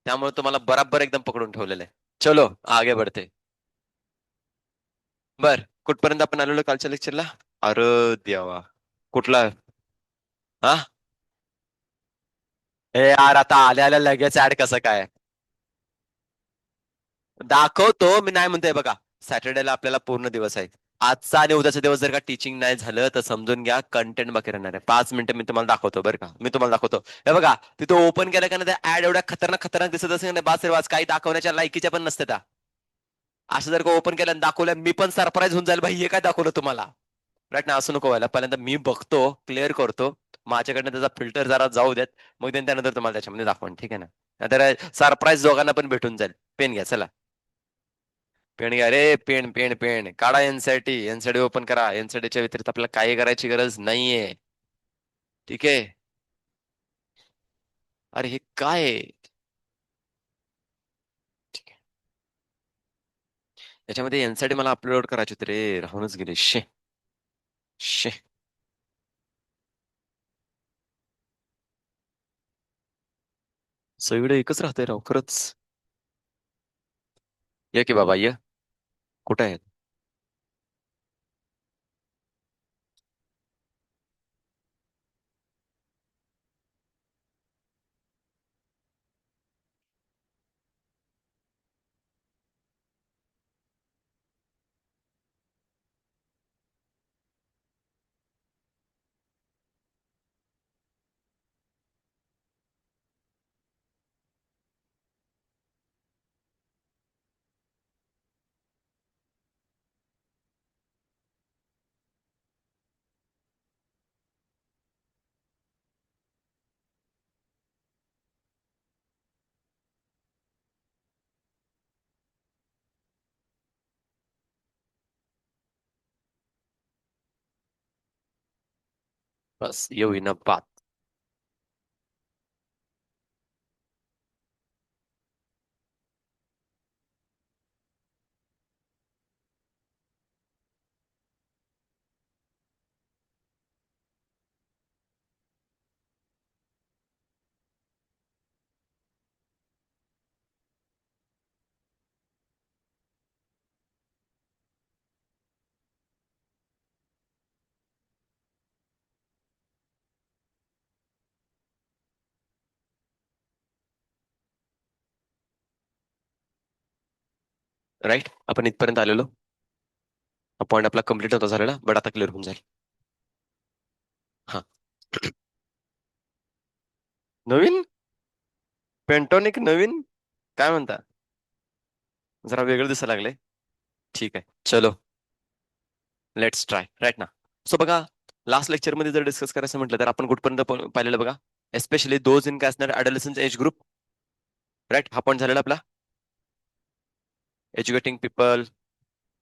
त्यामुळे तुम्हाला बराबर एकदम पकडून ठेवलेलं आहे. चलो आगे बढ़ते. बर, कुठपर्यंत आपण आलेलो कालच्या लेक्चरला? अरे देवा, कुठला? हा, हे यार आता आल्या आल्या लगेच ऍड कसं काय? दाखवतो मी, नाही म्हणतोय बघा. सॅटर्डेला आपल्याला पूर्ण दिवस आहे. आजचा आणि उद्याचा दिवस जर का टीचिंग नाही झालं तर समजून घ्या कंटेंट बाकी राहणार आहे. 5 मिनिटं मी तुम्हाला दाखवतो बरं का, मी तुम्हाला दाखवतो. हे बघा, तिथं ओपन केलं का नाही, ऍड एवढ्या खतरनाक खतरनाक दिसत असेल ना, बास रे बास, काही दाखवण्याच्या लायकीच्या पण नसते त्या. असं जर का ओपन केलं आणि दाखवलं, मी पण सरप्राईज होऊन जाईल भाई, हे काय दाखवलं तुम्हाला. राईट ना, असं नको व्हायला. पहिल्यांदा मी बघतो, क्लिअर करतो, माझ्याकडनं त्याचा फिल्टर जरा जाऊ देत, मग त्यानंतर तुम्हाला त्याच्यामध्ये दाखवून, ठीक आहे ना? नाहीतर सरप्राईज दोघांना पण भेटून जाईल. पेन घ्या चला. पेन घ्या रे, पेन पेन पेन काढा. एनसीईआरटी, एनसीईआरटी ओपन करा. एनसीईआरटीच्या व्यतिरिक्त आपल्याला काही करायची गरज नाहीये. ठीक आहे. अरे हे काय आहे? ठीक आहे. याच्यामध्ये एनसीईआरटी मला अपलोड करायची होती रे, राहूनच गेले. शे शे. सगळीकडे एकच राहतंय राव खरंच. ये की बाबा ये. कुठे आहे? बस येऊ ना बात. राईट, आपण इथपर्यंत आलेलो. हा पॉईंट आपला कम्प्लीट होता झालेला, बट आता क्लिअर होऊन जाईल. हा. नवीन पेंटॉनिक नवीन, काय म्हणता? जरा वेगळं दिसायला लागले. ठीक आहे चलो, लेट्स ट्राय. राईट ना. सो बघा, लास्ट लेक्चर मध्ये जर डिस्कस करायचं म्हटलं तर आपण कुठपर्यंत पाहिलेलं बघा. एस्पेशली दोज इन काय असणार, अडोलेसन्स एज ग्रुप. राईट, हा पॉईंट झालेला आपला. एज्युकेटिंग पीपल,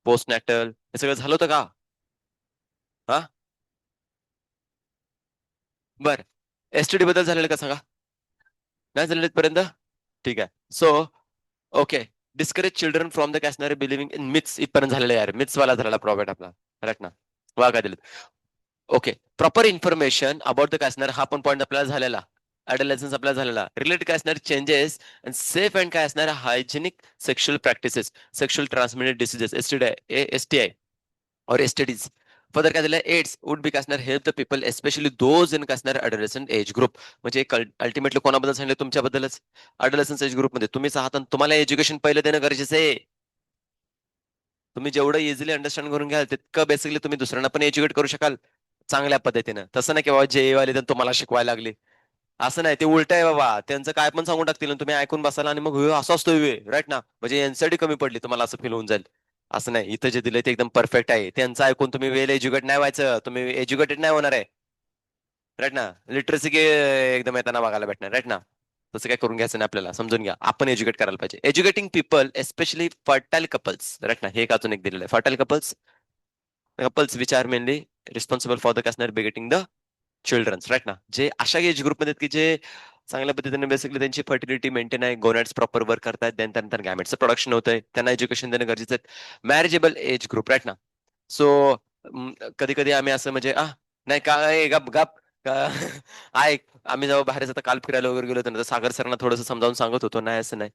पोस्ट नॅटल, हे सगळं झालं होतं का? हा. बर, एसटीडी बद्दल झालेलं का सांगा? नाही झालेलं इथपर्यंत? ठीक आहे. So okay, discourage children from the कॅशनरी बिलिव्हिंग इन मिथ्स, इथपर्यंत झालेलं आहे यार. मिथ्स वाला झालेला प्रॉब्लेम आपला. राईट ना. वा काय दिलं. Okay, proper information about the कॅशनर, हा पण पॉईंट आपल्याला झालेला. ऍडोलेसन्स आपल्याला झालेला. रिलेटेड काय असणार, चेंजेस अँड सेफ अँड काय असणार, hygienic sexual practices, sexual transmitted diseases, STI और एसटीडीज. फर्दर काय दिलं, एड्स वुड बी काय असणार, help the people especially those in काय असणार अडोलेसंट एज ग्रुप. म्हणजे अल्टिमेटली कोणाबद्दल सांगितलं, तुमच्याबद्दलच. अडोलेसन्स एज ग्रुपमध्ये तुम्हीच आहात आणि तुम्हाला एज्युकेशन पहिलं देणं गरजेचं आहे. तुम्ही जेवढं इझिली अंडरस्टँड करून घ्याल तितकं बेसिकली तुम्ही दुसऱ्यांना पण एज्युकेट करू शकाल चांगल्या पद्धतीनं. तसं नाही की बाबा जे वाले तुम्हाला शिकवायला लागले. असं नाही, ते उलट आहे बाबा. त्यांचं काय पण सांगून टाकतील आणि तुम्ही ऐकून बसाल आणि मग असं असतो राईट ना. म्हणजे एनसीडी कमी पडली तुम्हाला असं फील होऊन जाईल. असं नाही, इथं जे दिलंय ते एकदम परफेक्ट आहे. त्यांचं ऐकून तुम्ही वेल एज्युकेट नाही व्हायचं, तुम्ही एज्युकेटेड नाही होणार आहे. राईट ना. लिटरसी एकदम येताना बघायला भेटणार. राईट ना. तसं काय करून घ्यायचं नाही आपल्याला, समजून घ्या. आपण एज्युकेट करायला पाहिजे. Educating people especially fertile couples. Right ना, हे एक अजून एक दिलेलं आहे. Fertile couples, couples which are mainly responsible for the कसणार बिगेटिंग द चिल्ड्रन्स. राईट ना, जे अशा एज ग्रुपमध्ये की जे चांगल्या पद्धतीने बेसिकली त्यांची फर्टिलिटी मेंटेन आहे, गोनॅट्स प्रॉपर वर्क करतात, त्यानंतर गॅमेट्सचं प्रोडक्शन होतंय, त्यांना एज्युकेशन देणं गरजेचं आहे. मॅरेजेबल एज ग्रुप. राईट ना. सो कधी कधी आम्ही असं म्हणजे नाही काय, गप गप का ऐक, आम्ही जेव्हा बाहेर आता काल फिरायला वगैरे गेलो होतो ना, तर सागर सरांना थोडंसं समजावून सांगत होतो, नाही असं नाही.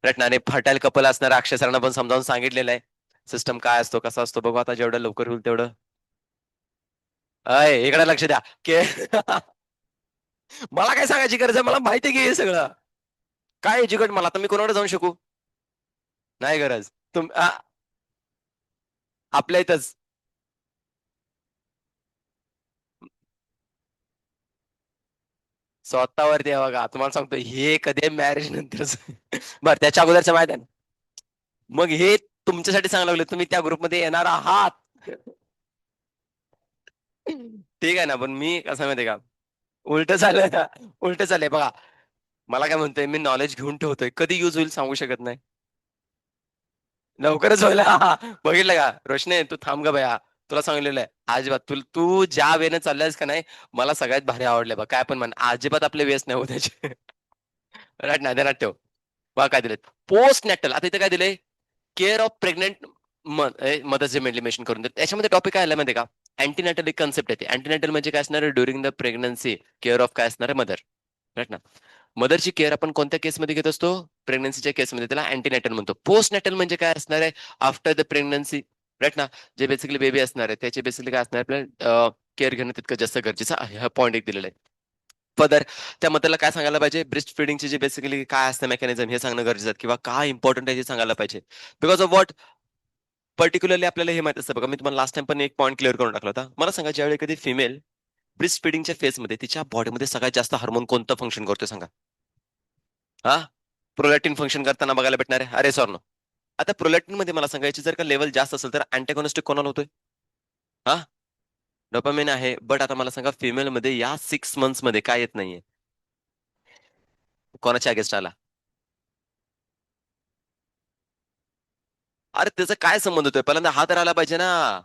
राईट ना. आणि फटाईल कपल असणाऱ्या अक्षय सरांना पण समजावून सांगितलेलं आहे सिस्टम काय असतो कसा असतो. बघू आता जेवढं लवकर होईल तेवढं. अय इकडे लक्ष द्या के मला काय सांगायची गरज आहे, मला माहिती आहे की हे सगळं काय एज्युकेट मला, आता मी कोणाकडे जाऊन शिकू. नाही गरज. आपल्या इथंच. स्वतःवरती आहे बघा, तुम्हाला सांगतो हे कधी मॅरेज नंतर बरं त्याच्या अगोदरच्या माहिती आहे ना. मग हे तुमच्यासाठी सांगायला लागलं, तुम्ही त्या ग्रुपमध्ये येणार आहात. ठीक आहे ना, पण मी कसं माहितीये का, उलट झालंय ना. उलट झालंय बघा. मला काय म्हणतोय, मी नॉलेज घेऊन ठेवतोय, कधी युज होईल सांगू शकत नाही. लवकरच होईल. बघितलं का रोशने, तू थांब ग बया. तुला सांगितलेलं आहे अजिबात, तू ज्या वेने चाललायस का नाही, मला सगळ्यात भारी आवडलंय बघ. काय पण म्हण, अजिबात आपले वेस्ट नाही होत त्याचे. राईट ना, ध्यानात ठेव. बघा काय दिले, पोस्ट नॅटल. आता इथे काय दिलंय, care of pregnant mothers maintain करून देत. त्याच्यामध्ये टॉपिक काय आला माहिती का, अँटीनॅटल एक कन्सेप्ट येते. अँटीनॅटल म्हणजे काय असणार, during the pregnancy care of काय असणार मदर. राईट ना. मदरची केअर आपण कोणत्या केसमध्ये घेत असतो, प्रेग्नन्सीच्या केसमध्ये, त्याला अँटीनॅटल म्हणतो. पोस्ट नॅटल म्हणजे काय असणार आहे, आफ्टर द प्रेग्नन्सी. राईट ना. जे बेसिकली बेबी असणार आहे त्याचे बेसिकली काय असणार, आपल्याला केअर घेणं तितकं जास्त गरजेचं आहे. हा पॉईंट एक दिलेला आहे. फर्दर त्या मताला काय सांगायला पाहिजे, ब्रेस्ट फिडिंगचे जे बेसिकली काय असतं मेकॅनिझम हे सांगणं गरजेचं आहे, किंवा काय इम्पॉर्टंट आहे हे सांगायला पाहिजे. बिकॉज ऑफ व्हॉट, पर्टिक्युलरली आपल्याला हे माहित असतं बघा. मी तुम्हाला लास्ट टाइम पण एक पॉईंट क्लिअर करून टाकला होता. मला सांगा, ज्यावेळी कधी फिमेल ब्रेस्ट फिडिंगच्या फेजमध्ये तिच्या बॉडीमध्ये सगळ्यात जास्त हार्मोन कोणतं फंक्शन करतो सांगा. हा, प्रोलॅक्टिन फंक्शन करताना बघायला भेटणार आहे. अरे सॉरी. आता प्रोलॅक्टिन मध्ये मला सांगायची, जर का लेवल जास्त असेल तर अँटेगॉनिस्टिक कोणाला होतोय. हा, डोपामिन आहे. बट आता मला सांगा, फिमेल मध्ये या 6 मंथ्स मध्ये काय येत नाहीये, कोणाच्या अगेन्स्ट आला. अरे त्याचा काय संबंध होतोय, पहिल्यांदा हा तर आला पाहिजे ना.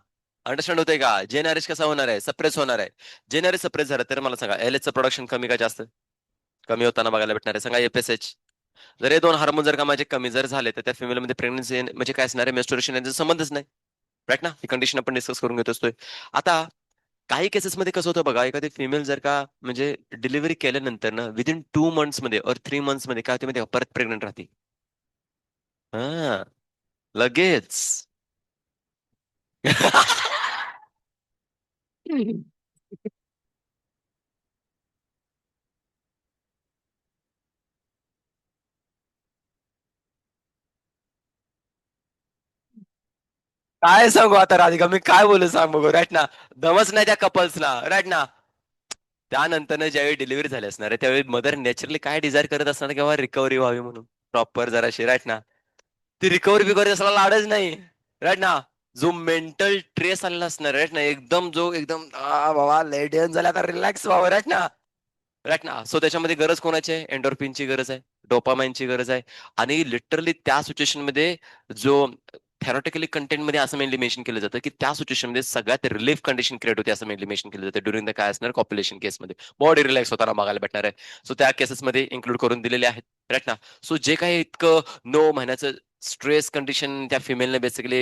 अंडरस्टँड होतंय का, जेनआरएच कसा होणार आहे, सप्रेस होणार आहे. जेनआरएच सप्रेस झालं तर मला सांगा, एलएच चं प्रोडक्शन कमी का जास्त, कमी होताना बघायला भेटणार आहे. सांगा एफएसएच. जर हे दोन हार्मोन जर का माझे कमी जर झाले, तर त्या फिमेलमध्ये प्रेग्नन्सी म्हणजे काय असणार आहे, मेस्टोरेशन यांचा संबंधच नाही. राईट ना. ही कंडिशन आपण डिस्कस करून घेत असतोय. आता काही केसेसमध्ये कसं होतं बघा, एखादी फिमेल जर का म्हणजे डिलिव्हरी केल्यानंतर ना, विदिन 2 मंथ्स मध्ये और 3 मंथ्स मध्ये काय होते माहिती आहे का, परत प्रेग्नेंट राहते. हा, लगेच. काय सांगू आता राधिका, मी काय बोलू सांग बघू. राईट ना. दमच नाही त्या कपल्सला. राईट ना. त्यानंतर ज्यावेळी डिलिव्हरी झाली असणार आहे, त्यावेळी मदर नॅचरली काय डिझायर करत असणार, किंवा रिकव्हरी व्हावी म्हणून प्रॉपर जराशी. राईट ना. ती रिकव्हरी बिकव्हरी असला लाडच नाही. राईट ना. जो मेंटल ट्रेस आलेला असणार, राईट ना, एकदम जो एकदम बाबा लेडियन झाला आता, रिलॅक्स व्हावं. राईट ना. राईट ना. सो त्याच्यामध्ये गरज कोणाची आहे, एंडोर्फिनची गरज आहे, डोपामाइनची गरज आहे. आणि लिटरली त्या सिच्युएशन मध्ये जो थेरॉटिकली कंटेंट मध्ये असं मेनली मेन्शन केलं जातं, की त्या सिच्युएशन मध्ये सगळ्यात रिलीफ कंडिशन क्रिएट होते, असं मेनली मेन्शन केलं जातं ड्युरिंग द काय असणार, कॉप्युलेशन केसमध्ये बॉडी रिलॅक्स होताना बघायला भेटणार आहे. सो त्या केसेसमध्ये इन्क्लूड करून दिलेले आहेत. राईट ना. सो जे काही इतकं 9 महिन्याचं स्ट्रेस कंडिशन त्या फिमेलने बेसिकली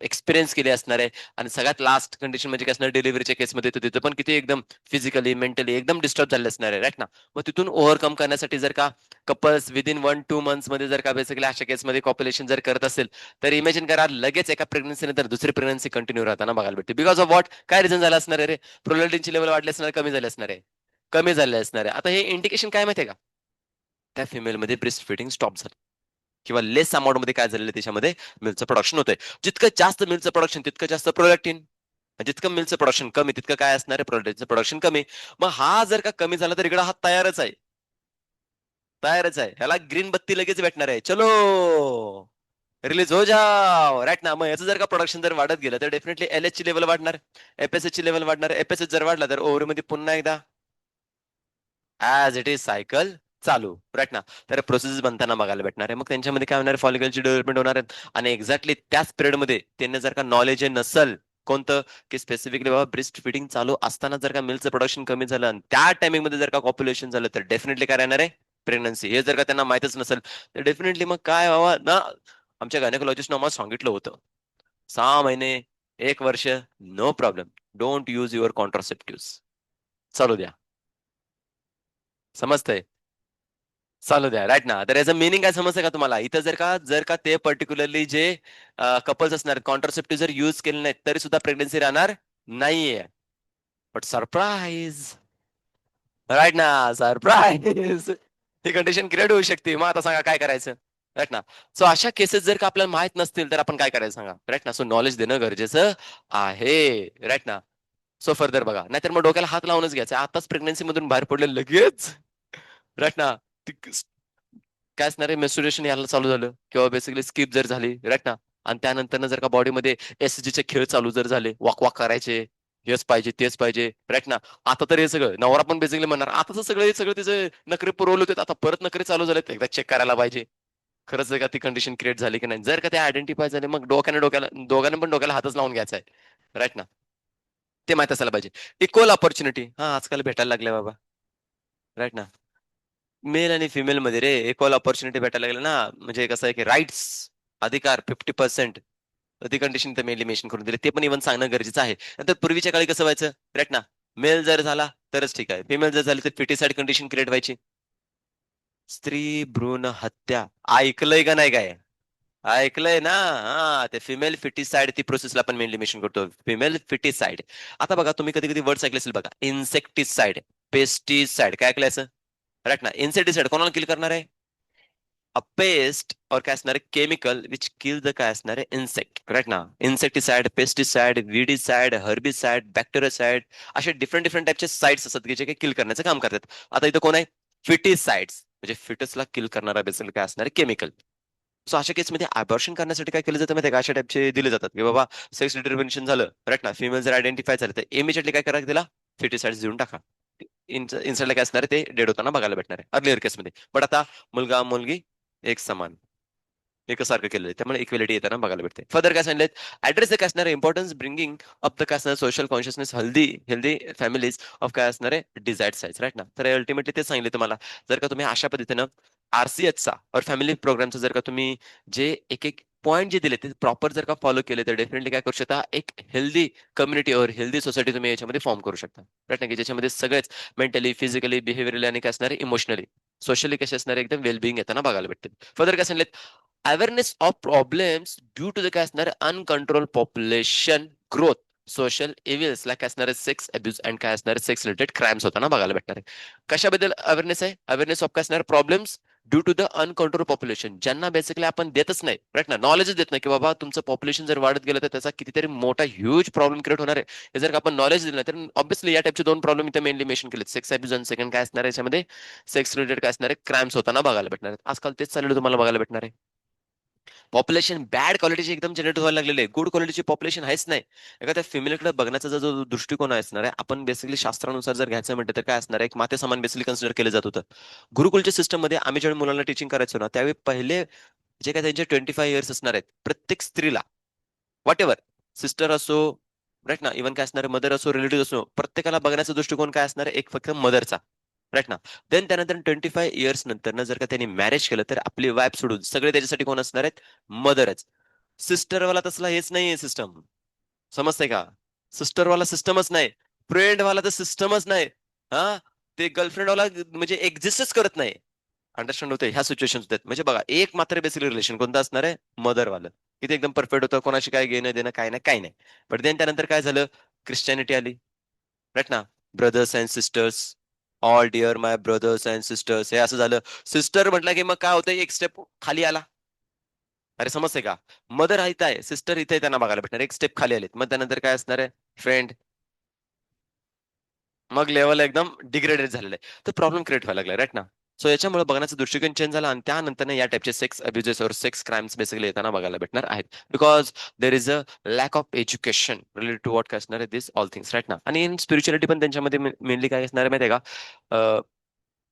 एक्सपिरियन्स केले असणार आहे. आणि सगळ्यात लास्ट कंडिशन म्हणजे काय असणार, डिलिव्हरीच्या केसमध्ये, तर तिथं पण किती एकदम फिजिकली मेंटली एकदम डिस्टर्ब झाले असणार आहे. राईट ना. मग तिथून ओव्हरकम करण्यासाठी जर का कपल्स विदिन 1-2 मंथ्स मध्ये जर का बेसिकली अशा केसमध्ये कॉप्युलेशन जर करत असेल, तर इमॅजिन करा, लगेच एका प्रेग्नन्सी नंतर दुसरी प्रेग्नन्सी कंटिन्यू राहताना बघायला भेटते. बिकॉज ऑफ व्हॉट, काय रिझन झालं असणार आहे रे, प्रोलॅक्टिनची लेवल वाढली असणार, कमी झाली असणार आहे, कमी झाले असणार आहे. आता हे इंडिकेशन काय माहितीये का, त्या फिमेलमध्ये ब्रेस्ट फिडिंग स्टॉप झालं, किंवा लेस अमाऊंट मध्ये काय झालेलं त्याच्यामध्ये मिल्कचं प्रोडक्शन होतंय. जितकं जास्त मिल्कचं प्रोडक्शन तितकं जास्त प्रोलॅक्टिन, जितकं मिल्कचं प्रोडक्शन कमी तितकं काय असणार आहे, प्रोलॅक्टिनचं प्रोडक्शन कमी. मग हा जर का कमी झाला, तर इकडे हा तयारच आहे. तयारच आहे, ह्याला ग्रीन बत्ती लगेच भेटणार आहे, चलो रिलीज हो जाओ. राईट ना. मग याचं जर का प्रोडक्शन जर वाढत गेलं, तर डेफिनेटली एलएच ची लेवल वाढणार, एफएसएच ची लेवल वाढणार. एफएसएच जर वाढला, तर ओव्हरी मध्ये पुन्हा एकदा ऍज इट इज सायकल चालू. राईट ना. तर प्रोसेस बनताना बघायला भेटणार आहे. मग त्यांच्यामध्ये काय होणार, फॉलिकलची डेव्हलपमेंट होणार आहे. आणि एक्झॅक्टली त्याच पिरियड मध्ये त्यांना जर का नॉलेज नसल, कोणतं, की स्पेसिफिकली बाबा ब्रेस्ट फिडिंग चालू असताना जर का मिल्कचं प्रोडक्शन कमी झालं, आणि त्या टायमिंग मध्ये जर का पॉप्युलेशन झालं, तर डेफिनेटली काय राहणार आहे, प्रेग्नन्सी. हे जर का त्यांना माहितच नसेल, तर डेफिनेटली मग काय व्हावं ना. आमच्या गायनेकोलॉजिस्टनं आम्हाला सांगितलं होतं, 6 महिने, 1 वर्ष, no problem, don't use your contraceptive. चालू द्या. समजतंय? चालू द्या, राईट ना. तर याचं मिनिंग काय समजतं का तुम्हाला? इथं जर का ते पर्टिक्युलरली जे कपल्स असणार कॉन्ट्रासेप्टिव्ह जर युज केले नाहीत तरी सुद्धा प्रेग्नन्सी राहणार नाहीये. बट सरप्राईज, राईट ना, सरप्राईज. ही कंडिशन क्रिएट होऊ शकते. मग आता सांगा काय करायचं? राईट ना. सो अशा केसेस जर का आपल्याला माहित नसतील तर आपण काय करायचं सांगा? राईट ना. सो नॉलेज देणं गरजेचं आहे. राईट ना. सो फर्दर बघा, नाहीतर मग डोक्याला हात लावूनच घ्यायचा. आताच प्रेग्नन्सी मधून बाहेर पडले लगेच, राईट ना. काय असणार आहे, मेन्स्ट्रुएशन यायला चालू झालं किंवा बेसिकली स्किप जर झाली, राईट ना. आणि त्यानंतर जर का बॉडीमध्ये एसजीचे खेळ चालू जर झाले, वॉक वॉक करायचे, हेच पाहिजे तेच पाहिजे, राईट ना. आता तर हे सगळं नवरा पण बेसिकली म्हणणार, आता तर सगळे सगळे तिचे नखरे पुरवले होते, आता परत नखरे चालू झालेत, एकदा चेक करायला पाहिजे खरंच जर का ती कंडिशन क्रिएट झाली की नाही. जर का ते आयडेंटिफाय झाले, मग डोक्याला दोघांना पण डोक्याला हातच लावून घ्यायचा आहे, राईट ना. ते माहित असायला पाहिजे. इक्वल ऑपॉर्च्युनिटी हा आजकाल भेटायला लागल्या बाबा, राईट ना. मेल आणि फिमेल मध्ये रे इक्वल ऑपॉर्च्युनिटी भेटायला लागलं ना. म्हणजे कसं आहे की राईट्स, अधिकार 50%, ती कंडिशन तर मेनली मेन्शन करून दिली. ते पण इव्हन सांगणं गरजेचं आहे. नंतर पूर्वीच्या काळी कसं व्हायचं, राईट ना. मेल जर झाला तरच ठीक आहे, फिमेल जर झाली तर फिटिसाइड कंडिशन क्रिएट व्हायची. स्त्री भ्रूण हत्या ऐकलंय का नाही काय? ऐकलंय ना. हा, ते फिमेल फिटिसाइड ती प्रोसेसला आपण मेनली मेन्शन करतो, फिमेल फिटिसाइड. आता बघा, तुम्ही कधी कधी वर्ड्स ऐकले असेल बघा, इन्सेक्टिसाइड, पेस्टिसाइड, काय ऐकलं असं? राईट ना. इन्सेक्टिसाइड कोणाला किल करणार आहे? अ पेस्ट और काय असणार आहे, केमिकल विच किल द काय असणार आहे, इन्सेक्ट, राईट ना. इन्सेक्टिसाइड, पेस्टिसाइड, विडीसाइड, हर्बिसाइड, बॅक्टेरियासाइड, असे डिफरंट डिफरंट टाइपचे साइड्स असतात की जे काही किल करण्याचं काम करतात. आता इथं कोण आहे? फिटिसाइड्स, म्हणजे फिटसला किल करणारा बेसिकली काय असणार आहे, केमिकल. सो अशा केसमध्ये अबॉर्शन करण्यासाठी काय केलं जातं माहिती आहे का? अशा टाइपचे दिले जातात की बाबा सेक्स डिटर्मिनेशन झालं, राईट ना, फिमेल जर आयडेंटिफाय झालं तर इमिजिएटली काय करा, तिला फिटिसाइड्स देऊन टाका. इन्स्टंटला काय असणार आहे, ते डेड होताना बघायला भेटणार आहे अर्लियर केसमध्ये. बट आता मुलगा मुलगी एक समान, एकसारखं केलेलं आहे, त्यामुळे इक्वेलिटी येताना बघायला भेटते. फर्दर काय सांगितलं, ऍड्रेस काय असणार आहे, इम्पॉर्टन्स ब्रिंगिंग अप द काय असणार, social consciousness, healthy healthy families of काय असणार आहे, डिझायर्ड साईज, राईट ना. तर अल्टिमेटली ते सांगितले तुम्हाला. जर का तुम्ही अशा पद्धतीनं आरसीएचचा और फॅमिली प्रोग्रामचा जर का तुम्ही जे एक एक पॉईंट जे दिले ते प्रॉपर जर का फॉलो केले तर डेफिनेटली काय करू शकता, एक हेल्दी कम्युनिटी और हेल्दी सोसायटी तुम्ही याच्यामध्ये फॉर्म करू शकता, राईट ना. की ज्याच्यामध्ये सगळेच मेंटली, फिजिकली, बिहेवियरली आणि काय असणार आहे, इमोशनली, सोशली कसे असणार एकदम वेलबिंग येताना बघायला भेटते. फर्दर काय सांगितलं, awareness of problems due to the काय असणार uncontrolled population growth, social evils like काय असणार सेक्स अब्यूज अँड काय असणार सेक्स रिलेटेड क्राईम्स होताना बघायला भेटणार आहे. कशाबद्दल अवेअरनेस आहे? अवेअरनेस ऑफ काय असणार problems due to the uncontrol population, ज्यांना बेसिकली आपण देतच नाही, राईट ना, नॉलेजच देत नाही की बाबा तुमचं पॉप्युलेशन जर वाढत गेलं तर त्याचा कितीतरी मोठा ह्यूज प्रॉब्लेम क्रिएट होणार आहे. हे जर का आपण नॉलेज दिलं नाही तर ऑब्व्हियसली या टाइपचे दोन प्रॉब्लेम इथे मेनली मेन्शन केले, सेक्स अब्यूज आणि सेकंड काय असणार याच्यामध्ये सेक्स रिलेटेड काय असणार क्राईम्स होताना बघायला भेटणार आहेत. आजकाल तेच चाललेलं तुम्हाला बघायला भेटणार आहे. पॉप्युलेशन बॅड क्वालिटीची एकदम जनरेट व्हायला लागलेली आहे, गुड क्वालिटीची पॉप्युलेशन आहेच नाही. एखाद्या फिमेलकडे बघण्याचा जो दृष्टिकोन असणार आहे, आपण बेसिकली शास्त्रानुसार जर घ्यायचं म्हटलं तर काय असणार आहे, एक माते समान बेसिकली कन्सिडर केलं जात होतं. गुरुकुलच्या सिस्टम मध्ये आम्ही ज्यावेळी मुलांना टीचिंग करायचो ना, त्यावेळी पहिले जे काय त्यांचे 25 इयर्स असणार आहेत, प्रत्येक स्त्रीला, वॉट एव्हर, सिस्टर असो, राईट ना, इव्हन काय असणार मदर असो, रिलेटिव्ह असो, प्रत्येकाला बघण्याचा दृष्टिकोन काय असणार आहे, एक फक्त मदरचा, राईट ना. देन त्यानंतर 25 इयर्स नंतर जर का त्यांनी मॅरेज केलं तर आपली वाईफ सोडून सगळे त्याच्यासाठी कोण असणार आहेत, मदरच. सिस्टरवाला तसला हेच नाहीये सिस्टम, समजतंय का? सिस्टरवाला सिस्टमच नाही, फ्रेंडवाला तर सिस्टमच नाही. हा, ते गर्लफ्रेंडवाला म्हणजे एक्झिस्टच करत नाही. अंडरस्टँड होते ह्या सिच्युएशन होतात. म्हणजे बघा, एक मात्र बेसिकली रिलेशन कोणतं असणार आहे, मदरवालं. इथे एकदम परफेक्ट होतं, कोणाशी काय घेणं देणं काय नाही काय नाही. बट देन त्यानंतर काय झालं, ख्रिश्चॅनिटी आली, राईट ना. Brothers and sisters, all dear my brothers and sisters, हे असं झालं. सिस्टर म्हटलं की मग काय होतं, एक स्टेप खाली आला. अरे समजते का? मदर इथं आहे, सिस्टर इथे त्यांना बघायला भेटणार, एक स्टेप खाली आलेत. मग त्यानंतर काय असणार आहे, फ्रेंड. मग लेवल एकदम डिग्रेडेड झालेलं आहे, तर प्रॉब्लेम क्रिएट व्हायला लागला, राईट ना. सो याच्यामुळे बघण्याचा दृष्टिकोन चेंज झाला आणि त्यानंतर या टाइपचे सेक्स अब्युजेस और सेक्स क्राईम्स बेसिकली येताना बघायला भेटणार आहेत. Because there is a lack of education related to what काय असणार आहे, दिस ऑल थिंग्स, राईट ना. आणि इन स्पिरिच्युअलिटी पण त्यांच्यामध्ये मेनली काय असणार आहे माहिती आहे का?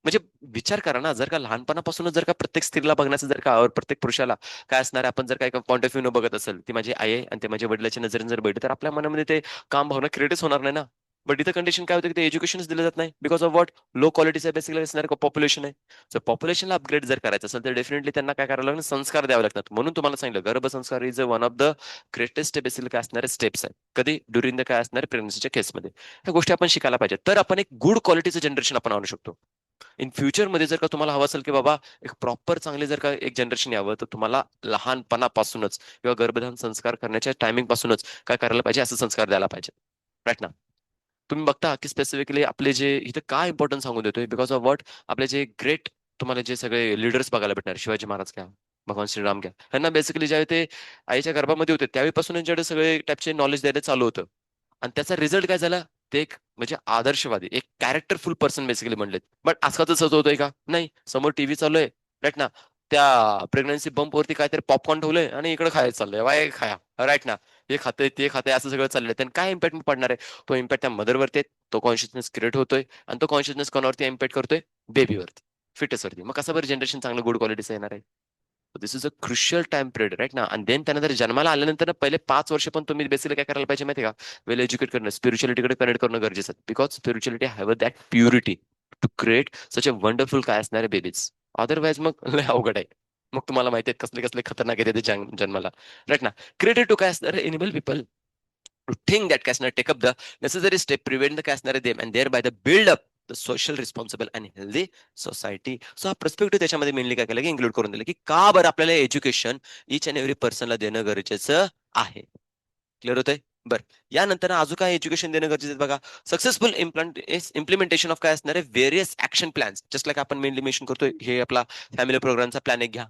म्हणजे विचार करा ना, जर का लहानपणापासूनच जर का प्रत्येक स्त्रीला बघण्याचं जर का और प्रत्येक पुरुषाला काय असणार आहे, आपण जर का एका पॉईंट ऑफ व्ह्यू न बघत असेल, ती माझी आई आहे आणि ते माझ्या वडिलाच्या नजरेने जर बघितलं तर आपल्या मनामध्ये ते काम भावना क्रिएटच होणार नाही ना. बट इथं कंडिशन काय होतं की ते एज्युकेशनच दिलं जात नाही, बिकॉज ऑफ व्हॉट, लो क्वालिटीचं बेसिकली असणारं पॉप्युलेशन आहे. जर पॉप्युलेशनला अपग्रेड जर करायचं असेल तर डेफिनेटली त्यांना काय करावं लागणार, संस्कार द्यावे लागतात. म्हणून तुम्हाला सांगितलं गर्भसंस्कार is one of the greatest basically काय असणारे स्टेप्स आहेत. कधी ड्युरिंग द काय असणार प्रेग्नन्सीच्या केसमध्ये ह्या गोष्टी आपण शिकायला पाहिजे, तर आपण एक गुड क्वालिटीचं जनरेशन आपण आणू शकतो. इन फ्युचरमध्ये जर का तुम्हाला हवं असेल की बाबा एक प्रॉपर चांगले जर का एक जनरेशन यावं, तर तुम्हाला लहानपणापासूनच किंवा गर्भधान संस्कार करण्याच्या टायमिंग पासूनच काय करायला पाहिजे, असं संस्कार द्यायला पाहिजे. राईट ना. तुम्ही बघता की स्पेसिफिकली आपले जे इथं काय इम्पॉर्टन्स सांगून देतोय, बिकॉज ऑफ व्हॉट, आपले जे ग्रेट तुम्हाला जे सगळे लिडर्स बघायला भेटणार, शिवाजी महाराज घ्या, भगवान श्रीराम घ्या, ह्यांना बेसिकली ज्यावेळी ते आईच्या गर्भामध्ये होते त्यावेळीपासून यांच्याकडे सगळे टाईपचे नॉलेज द्यायला चालू होतं. आणि त्याचा रिझल्ट काय झाला, ते एक म्हणजे आदर्शवादी एक कॅरेक्टरफुल पर्सन बेसिकली म्हणलेत. बट आजकाल तसं होतंय का, नाही. समोर टीव्ही चालू आहे, राईट ना, त्या प्रेग्नन्सी बंप वरती काहीतरी पॉपकॉर्न ठेवलंय आणि इकडे खायला चाललंय, वाय खाया, राईट ना. हे खातंय ते खातंय असं सगळं चाललंय, त्यांनी काय इम्पॅक्ट पडणार आहे, तो इम्पॅक्ट त्या मदरवरती आहे, तो कॉन्शियसनेस क्रिएट होतोय आणि तो कॉन्शियसनेस कोणावरती इम्पॅक्ट करतोय, बेबीवरती, फिटसवरती. मग कसं बरं जनरेशन चांगलं गुड क्वालिटीचं येणार आहे. This is a crucial time period, right ना. आणि देन त्यानंतर जन्माला आल्यानंतर ना पहिले 5 वर्ष पण तुम्ही बेसिकली काय करायला पाहिजे माहिती का, वेल एज्युकेट करणं, स्पिरिच्युअलिटीकडे कनेक्ट करणं गरजेचं आहे. Because spirituality have that purity to create such a wonderful काय असणारे बेबीज. अदरवाईज मग लय अवघड आहे. मग तुम्हाला माहिती आहे कसले कसले खतरनाक येते ते जन्माला, राईट ना. क्रिएटेड टू काय असणार enable people to think that Kastner take up the necessary step, prevent the Kastner them, and thereby the build up the social responsible and healthy society. So हा पर्स्पेक्टिव्ह त्याच्यामध्ये mainly काय केलं की include करून दिलं की का बरं आपल्याला एज्युकेशन इच अँड एव्हरी पर्सनला देणं गरजेचं आहे. क्लिअर होतंय. बरं, यानंतर अजून काय एज्युकेशन देणं गरजेचं आहे बघा. सक्सेसफुल इम्प्लिमेंटेशन ऑफ काय असणार आहे various action plans, just like आपण मेनली मेन्शन करतोय हे आपला फॅमिली प्रोग्रामचा प्लॅन एक घ्या.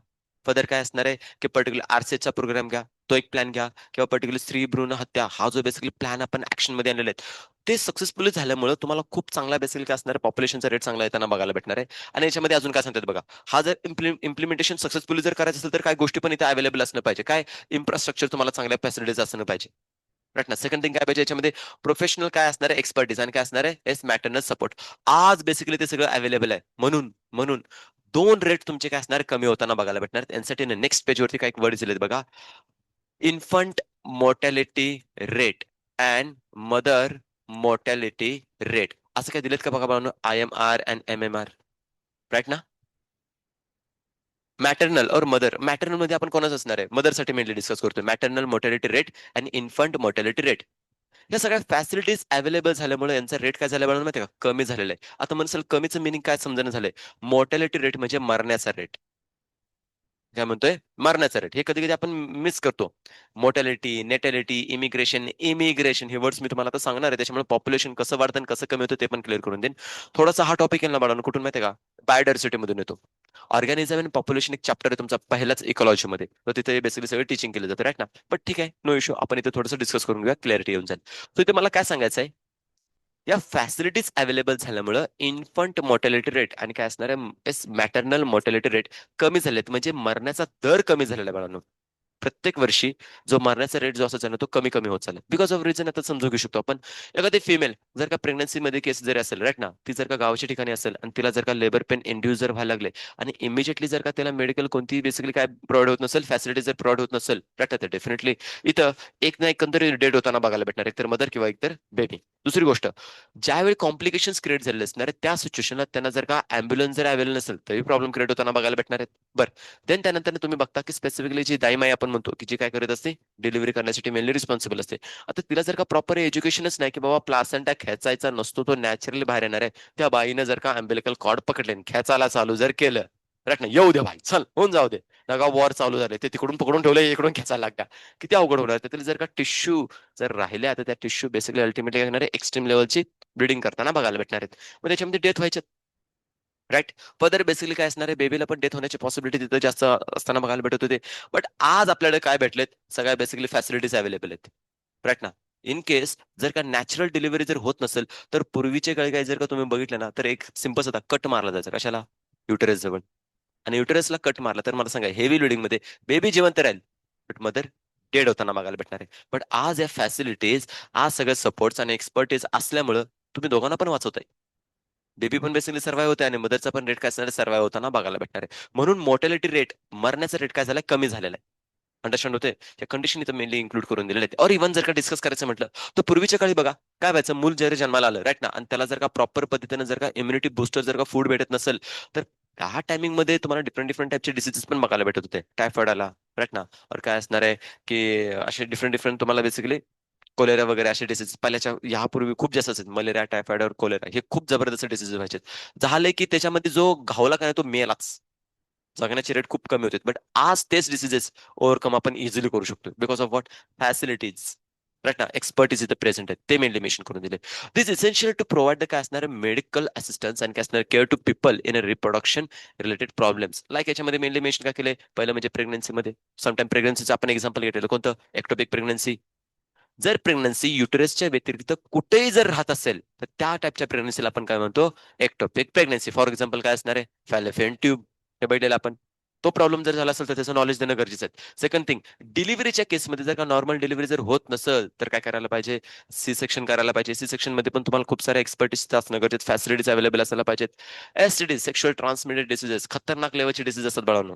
फर्दर काय असणार आहे की पर्टिक्युलर आरसेचा प्रोग्राम घ्या, तो एक प्लॅन घ्या, किंवा पर्टिक्युलर स्त्री भ्रूण हत्या हा जो बेसिकली प्लॅन आपण ऍक्शन मध्ये आणलेले आहेत, ते सक्सेसफुली झाल्यामुळे तुम्हाला खूप चांगला बेसिकली काय असणार पॉप्युलेशनचा रेट चांगला येताना बघायला भेटणार आहे. आणि याच्यामध्ये अजून काय सांगतात बघा, हा जर इम्प्लिमेंटेशन सक्सेसफुली जर करायचं असेल तर काय गोष्टी पण इथे अवेलेबल असणं पाहिजे, काय इन्फ्रास्ट्रक्चर तुम्हाला चांगल्या फॅसिलिटीज असणं पाहिजे, राईट ना. सेकंड थिंग काय पाहिजे याच्यामध्ये, प्रोफेशनल काय असणार आहे एक्सपर्टीज, आणि काय असणार आहे एस मॅटर्नल सपोर्ट. आज बेसिकली ते सगळं अवेलेबल आहे, म्हणून म्हणून दोन रेट तुमचे काय असणार कमी होताना बघायला भेटणार. त्यांसाठी नेक्स्ट पेजवरती काय वर्ड दिलेत बघा, infant mortality rate and mother mortality rate, असं काय दिलेत का बघा बाळांनो, IMR अँड MMR, राईट ना. मॅटर्नल और मदर, मॅटर्नल मध्ये आपण कोणाच असणार आहे, मदरसाठी मेनली डिस्कस करतोय, मॅटर्नल मोर्टॅलिटी रेट आणि इन्फंट मोर्टॅलिटी रेट. या सगळ्या फॅसिलिटीज अवेलेबल झाल्यामुळे यांचा रेट काय झाला माहिती का, कमी झालेला आहे. आता म्हणसाल कमीचं मिनिंग काय समजणं झालंय, मोर्टॅलिटी रेट म्हणजे मरण्याचा रेट. काय म्हणतोय, मरण्याचा रेट, हे कधी कधी आपण मिस करतो. मोर्टॅलिटी, नेटॅलिटी, इमिग्रेशन, इमिग्रेशन हे वर्ड्स मी तुम्हाला आता सांगणार आहे, त्याच्यामुळे पॉप्युलेशन कसं वाढतं आणि कसं कमी होतं ते पण क्लिअर करून देईन. थोडासा हा टॉपिक आहे ना बाळांनो, कुठून माहिती का, बायोडायव्हर्सिटी मधून येतो. ऑर्गॅनिझम अँड पॉप्युलेशन एक चॅप्टर आहे तुमचा पहिलाच इकॉलॉजीमध्ये, तर तिथे बेसिकली सगळं टीचिंग केलं जातं, राईट ना. बट ठीक आहे, नो इश्यू, आपण इथे थोडंसं डिस्कस करून घेऊया, क्लॅरिटी येऊन जाईल. तर इथे मला काय सांगायचं आहे, या फॅसिलिटीज अवेलेबल झाल्यामुळं इन्फंट मोर्टॅलिटी रेट आणि काय असणार आहे मॅटर्नल मोर्टॅलिटी रेट कमी झालेत, म्हणजे मरण्याचा दर कमी झालेला आहे बाळांनो. प्रत्येक वर्षी जो मरण्याचा रेट जो असायचा ना तो कमी कमी होत चालला, बिकॉज ऑफ रिझन आता समजू घेऊ शकतो आपण. एखादी फिमेल जर का प्रेग्नन्सी मध्ये केस जरी असेल, राईट ना, ती जर का गावाच्या ठिकाणी असेल आणि तिला जर का लेबर पेन इंड्यूस जर व्हायला लागले आणि इमिजिएटली जर का त्याला मेडिकल कोणती बेसिकली काय प्रोव्हाइड होत नसेल, फॅसिलिटी जर प्रोव्हाइड होत नसेल, राईट, तर डेफिनेटली इथं एक ना एकंदरीत डेड होताना बघायला भेटणार, एकतर मदर किंवा एकतर बेबी. दुसरी गोष्ट, ज्यावेळी कॉम्प्लिकेशन्स क्रिएट झालेले असणार आहेत त्या सिच्युएशनला त्यांना जर का अँब्युलन्स जर अवेलेबल नसेल तरी प्रॉब्लेम क्रिएट होताना बघायला भेटणार आहेत. बरं, देन त्यानंतर तुम्ही बघता की स्पेसिफिकली जी दाईमाई आपण म्हणतो की जी काय करत असते, डिलिव्हरी करण्यासाठी मेनली रिस्पॉन्सिबल असते. आता तिला जर का प्रॉपर एज्युकेशनच नाही की बाबा प्लासेंटा खेचायचा नसतो, तो नॅचरली बाहेर येणार आहे, त्या बाईनं जर का अम्बिलिकल कॉर्ड पकडले आणि खेचायला चालू जर केलं, राईट ना, येऊ दे भाई चल होऊन जाऊ दे, नका वॉर चालू झाले, ते तिकडून पकडून ठेवलं इकडून खेचायला लागता, किती अवघड होणार. त्यातील जर का टिश्यू जर राहिले, आता त्या टिश्यू बेसिकली अल्टिमेटली घेणारे एक्स्ट्रीम लेवलची ब्लिडिंग करताना बघायला भेटणार आहेत, मग त्याच्यामध्ये डेथ व्हायचे, राईट. फर्दर बेसिकली काय असणार आहे, बेबीला पण डेथ होण्याची पॉसिबिलिटी तिथं जास्त असताना बघायला भेटत होते. बट आज आपल्याकडे काय भेटलेत, सगळ्या बेसिकली फॅसिलिटीज अवेलेबल आहेत, राईट ना. इन केस जर का नॅचरल डिलिव्हरी जर होत नसेल, तर पूर्वीचे काळी काय जर का तुम्ही बघितलं ना, तर एक सिंपल होता, कट मारला जायचा कशाला, युटरस जवळ. आणि युटरसला कट मारला तर मला सांगा हेवी ब्लिडिंग मध्ये बेबी जिवंत राहील, बट मदर डेड होताना बघायला भेटणार आहे. बट आज या फॅसिलिटीज, आज सगळं सपोर्ट्स आणि एक्सपर्टीज असल्यामुळं तुम्ही दोघांना पण वाचवताय, बेबी पण बेसिकली सर्वाइव्ह होते आणि मदरचा पण रेट काय असणार सर्वाइव्ह होताना बघायला भेटणार आहे. म्हणून मोर्टॅलिटी रेट, मरण्याचा रेट काय झालाय कमी झालेला आहे. अंडरस्टँड होते. त्या कंडिशन इथं मेनली इन्क्लूड करून दिलेले आहेत. और इव्हन जर का डिस्कस करायचं म्हटलं तर पूर्वीच्या काळी बघा काय व्हायचं, मूल जरी जन्माला आलं राईट ना, आणि त्याला जर का प्रॉपर पद्धतीने जर का इम्युनिटी बुस्टर जर का फूड भेटत नसेल, तर त्या टायमिंग मध्ये तुम्हाला डिफरंट डिफरंट टाईपचे डिसीजेस पण बघायला भेटत होते. टायफॉइड आला राईट ना, और काय असणार आहे की असे डिफरंट डिफरंट तुम्हाला बेसिकली कोलेरा वगैरे असे डिसीज पहिल्याच्या यापूर्वी खूप जास्त असायचे. मलेरिया, टायफॉइड और कोलेरा हे खूप जबरदस्त डिसीज व्हायचे. झाले की त्याच्यामध्ये जो घावला का नाही तो मेलाच, जगण्याचे रेट खूप कमी होते. बट आज तेच डिसीजेस ओव्हरकम आपण इझिली करू शकतो because of what, facilities right ना, एक्सपर्टीज इथे प्रेझेंट आहेत, ते मेनली मेन्शन करून दिले. This essential to provide the काय असणार मेडिकल असिस्टन्स अँड काय असणार care to people in a reproduction related problems. Like याच्यामध्ये मेनली मेन्शन काय केले, पहिलं म्हणजे प्रेग्नन्सीमध्ये समटाईम प्रेग्नन्सीचं आपण एक्झाम्पल घेतलेलं कोणतं, एक्टोपिक प्रेग्नन्सी. जर प्रेग्नन्सी युटरसच्या व्यतिरिक्त कुठेही जर राहत असेल तर त्या टाईपच्या प्रेग्नन्सीला आपण काय म्हणतो, एक्टोपिक प्रेग्नन्सी. फॉर एक्झाम्पल काय असणार आहे, फॅलोपियन ट्यूब, हे बघितलेलं आपण. तो प्रॉब्लेम जर झाला असेल तर त्याचं नॉलेज देणं गरजेचं आहे. सेकंड थिंग, डिलिव्हरीच्या केसमध्ये जर का नॉर्मल डिलिव्हरी जर होत नसेल तर काय करायला पाहिजे, सी सेक्शन करायला पाहिजे. सी सेक्शन मध्ये पण तुम्हाला खूप सारे एक्सपर्टीज असणं गरजेचं, फॅसिलिटीज अवेलेबल असायला पाहिजेत. एसटीडी, सेक्शुअल ट्रान्समिटेड डिसीजेस, खतरनाक लेवलचे डिसीज असतात बाळांनो.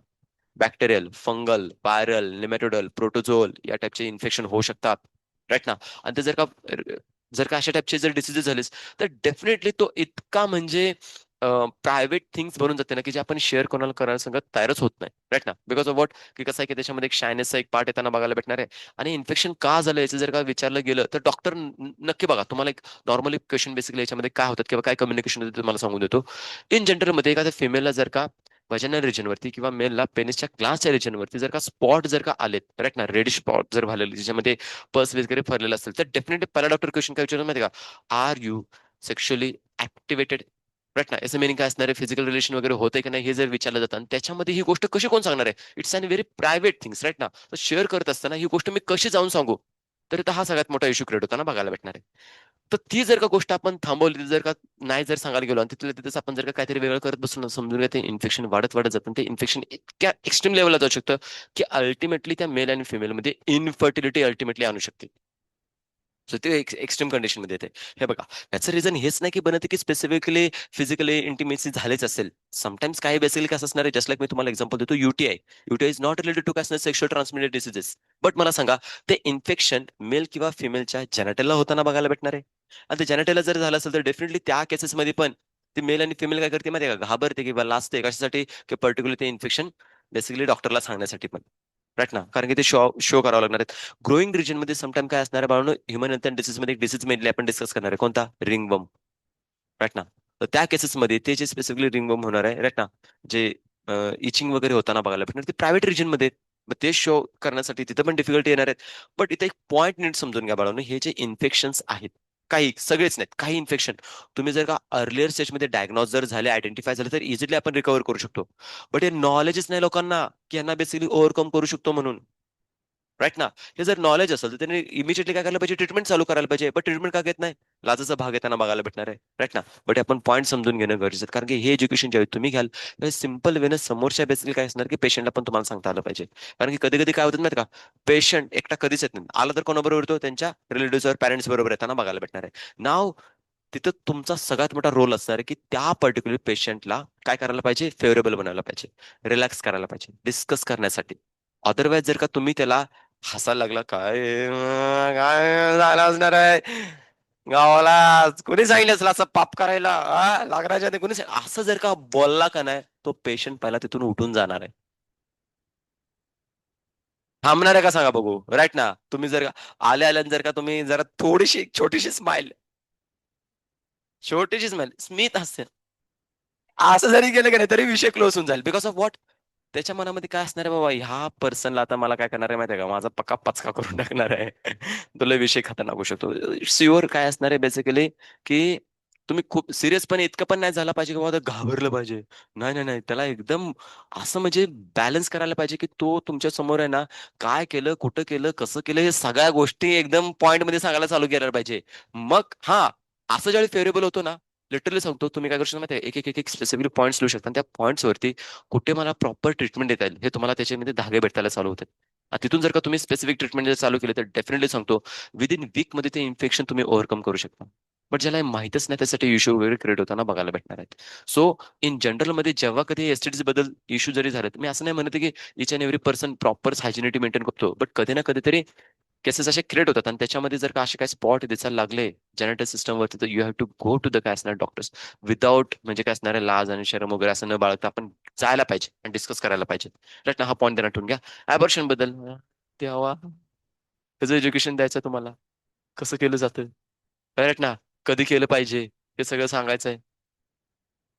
बॅक्टेरियल, फंगल, व्हायरल, निमेटोडल, प्रोटोझोल या टाईपचे इन्फेक्शन होऊ शकतात राईट ना. आणि ते जर का अशा टाईपचे जर डिसिजेस झालेस तर डेफिनेटली तो इतका म्हणजे प्रायव्हेट थिंग्स बनून जाते ना की जे आपण शेअर कोणाला करायला सांगत तयारच होत नाही राईट ना. बिकॉज ऑफ वॉट, की कसं आहे की त्याच्यामध्ये एक शायनेसचा एक पार्ट येताना बघायला भेटणार आहे. आणि इन्फेक्शन का झालं याचं जर का विचारलं गेलं तर डॉक्टर नक्की बघा, तुम्हाला एक नॉर्मली क्वेश्चन बेसिकली याच्यामध्ये काय होतात किंवा काय कम्युनिकेशन होतं तुम्हाला सांगून देतो. इन जनरल मध्ये एखाद्या फिमेलला जर का वजनल रिजनवरती किंवा मेलला पेनिसच्या ग्लासच्या रिजनवरती जर का स्पॉट जर का आलेत राईट ना, रेड स्पॉट जर झालेले ज्याच्यामध्ये पर्स वगैरे भरलेलं असेल तर डेफिनेटली पहिला डॉक्टर क्वेश्चन काय विचारतो माहिती का, are you sexually activated right ना. याचं मिनिंग काय असणार आहे, फिजिकल रिलेशन वगैरे होतंय की नाही हे जर विचारलं जातं, आणि त्याच्यामध्ये ही गोष्ट कशी कोण सांगणार आहे, it's an very private things right ना. तर शेअर करत असताना ही गोष्ट मी कशी जाऊन सांगू, तर इथं हा सगळ्यात मोठा इश्यू क्रिएट होताना बघायला भेटणार आहे. तर ती जर का गोष्ट आपण थांबवली, जर का नाही जर सांगायला गेलो आणि तिथल्या तिथेच आपण जर का काहीतरी वेगळं करत बसलो ना, समजून घ्या ते इन्फेक्शन वाढत वाढत जातं. ते इन्फेक्शन इतक्या एक्स्ट्रीम लेवलला जाऊ शकतं की अल्टिमेटली त्या मेल आणि फिमेलमध्ये इनफर्टिलिटी अल्टिमेटली आणू शकते. सो ते एक्स्ट्रीम कंडिशन मध्ये येते. हे बघा, याचं रिझन हेच नाही की बनते की स्पेसिफिकली फिजिकली इंटिमेसी झालेच असेल. समटाइम्स काही बेसिकली कसं असणार आहे, जस्ट लाईक मी तुम्हाला एक्झाम्पल देतो, UTI. UTI is not related to काय असणार, सेक्शुअल ट्रान्समिटेड डिसीजेस. बट मला सांगा, ते इन्फेक्शन मेल किंवा फिमेलच्या जेनेटलला होताना बघायला भेटणार आहे. आणि ते जेनेटलला जर झालं असेल तर डेफिनेटली त्या केसेसमध्ये पण ते मेल आणि फिमेल काय करते माहिती आहे का, घाबरते किंवा लाजते कशासाठी, की पर्टिक्युलर ते इन्फेक्शन बेसिकली डॉक्टरला सांगण्यासाठी पण राईट ना, कारण की ते शो शो करावं लागणार आहे. ग्रोईंग रिजन मध्ये समटाइम काय असणार आहे बाळांनो, ह्युमन हेल्थ अँड डिसीज मध्ये एक डिसीज मेनली आपण डिस्कस करणार आहे, कोणता, रिंगवर्म राईट ना. तर त्या केसेसमध्ये ते जे स्पेसिफिकली रिंगवर्म होणार आहे राईट ना, जे इचिंग वगैरे होताना बघायला भेटणार ते प्रायव्हेट रिजन मध्ये. मग ते शो करण्यासाठी तिथं पण डिफिकल्टी येणार आहेत. बट इथे एक पॉईंट नीट समजून घ्या बाळांनो, हे जे इन्फेक्शन्स आहेत, काही सगळेच नाहीत, काही इन्फेक्शन तुम्ही जर का अर्लियर स्टेजमध्ये डायग्नोज जर झाले, आयडेंटिफाय झाले तर इझिली आपण रिकव्हर करू शकतो. बट हे नॉलेजच नाही लोकांना की यांना बेसिकली ओव्हरकम करू शकतो म्हणून राईट ना. हे जर नॉलेज असेल तर त्यांनी इमिजिएटली काय करायला पाहिजे, ट्रीटमेंट चालू करायला पाहिजे. बट ट्रीटमेंट का घेत नाही, लाजाचा भाग येताना बघायला भेटणार आहे राईट ना. बट आपण पॉईंट समजून घेणं गरजेचं आहे, कारण की हे एज्युकेशन ज्यावेळी तुम्ही घ्याल त्यावेळी सिम्पल वेनं समोरच्या बेसिकली काय असणार की पेशंटला पण तुम्हाला सांगता आलं पाहिजे. कारण की कधी कधी काय होतं माहिती का, पेशंट एकटा कधीच येत नाही, आला तर कोणाबरोबर येतो, त्यांच्या रिलेटिव्ह पॅरेंट्स बरोबर येताना बघायला भेटणार आहे. नाव तिथं तुमचा सगळ्यात मोठा रोल असणार आहे की त्या पर्टिक्युलर पेशंटला काय करायला पाहिजे, फेवरेबल बनायला पाहिजे, रिलॅक्स करायला पाहिजे, डिस्कस करण्यासाठी. अदरवाईज जर का तुम्ही त्याला हसायला लागला, काय काय झालं असणार आहे गावाला, कोणी सांगितलं असेल असं पाप करायला, लागण्याच्या आधी कोणी असं जर का बोलला का नाही, तो पेशंट पहिला तिथून उठून जाणार आहे. थांबणार आहे का सांगा बघू राईट ना. तुम्ही जर का आल्या आल्या जर का तुम्ही जरा थोडीशी छोटीशी स्माईल स्मित हास्य असं जरी केलं की नाही तरी विषय क्लोज होऊन जाईल. बिकॉज ऑफ व्हॉट, त्याच्या मनामध्ये काय असणार आहे, बाबा ह्या पर्सनला आता मला काय करणार आहे माहिती आहे का, माझा पक्का पचका करून टाकणार आहे. तुला विषय खतरनाक होऊ शकतो. शुअर काय असणार आहे बेसिकली, की तुम्ही खूप सिरियसपणे इतकं पण नाही झाला पाहिजे की बाबा आता घाबरलं पाहिजे. नाही नाही नाही, त्याला एकदम असं म्हणजे बॅलन्स करायला पाहिजे की तो तुमच्या समोर आहे ना, काय केलं, कुठं केलं, कसं केलं, हे सगळ्या गोष्टी एकदम पॉइंट मध्ये सांगायला चालू केलं पाहिजे. मग हा, असं ज्यावेळी फेवरेबल होतो ना, लिटरली सांगतो, तुम्ही काय करू शकता माहिती आहे, एक स्पेसिफिक पॉईंट्स लिहू शकता आणि त्या पॉईंट्स वरती कुठे मला प्रॉपर ट्रीटमेंट देता येईल हे तुम्हाला त्याच्यामध्ये धागे भेटायला चालू होतात. आणि तिथून जर का तुम्ही स्पेसिफिक ट्रीटमेंट जर चालू केले तर डेफिनेटली सांगतो, विदिन वीक मध्ये ते इन्फेक्शन तुम्ही ओव्हरकम करू शकता. बट ज्याला हे माहितच नाही त्यासाठी इश्यू वगैरे क्रिएट होताना बघायला भेटणार आहेत. सो इन जनरल मध्ये जेव्हा कधी एसटीडीज बद्दल इश्यू जरी झाले, मी असं नाही म्हणत की each and every person proper hygiene maintain करतो, बट कधी ना कधीतरी केसेस असे क्रिएट होतात आणि त्याच्यामध्ये जर का असे काही स्पॉट दिसायला लागले जनरेटर सिस्टमवरती, तर you have to go to the काय असणार डॉक्टर्स विदाउट म्हणजे काय असणारे लाज आणि शरम वगैरे असं न बाळगता आपण जायला पाहिजे आणि डिस्कस करायला पाहिजे. राईट ना, हा पॉईंट देणार ठेवून घ्या. ॲबॉर्शन बद्दल तेव्हा त्याचं एज्युकेशन द्यायचं तुम्हाला, कसं केलं जातं, राईट ना, कधी केलं पाहिजे हे सगळं सांगायचं आहे.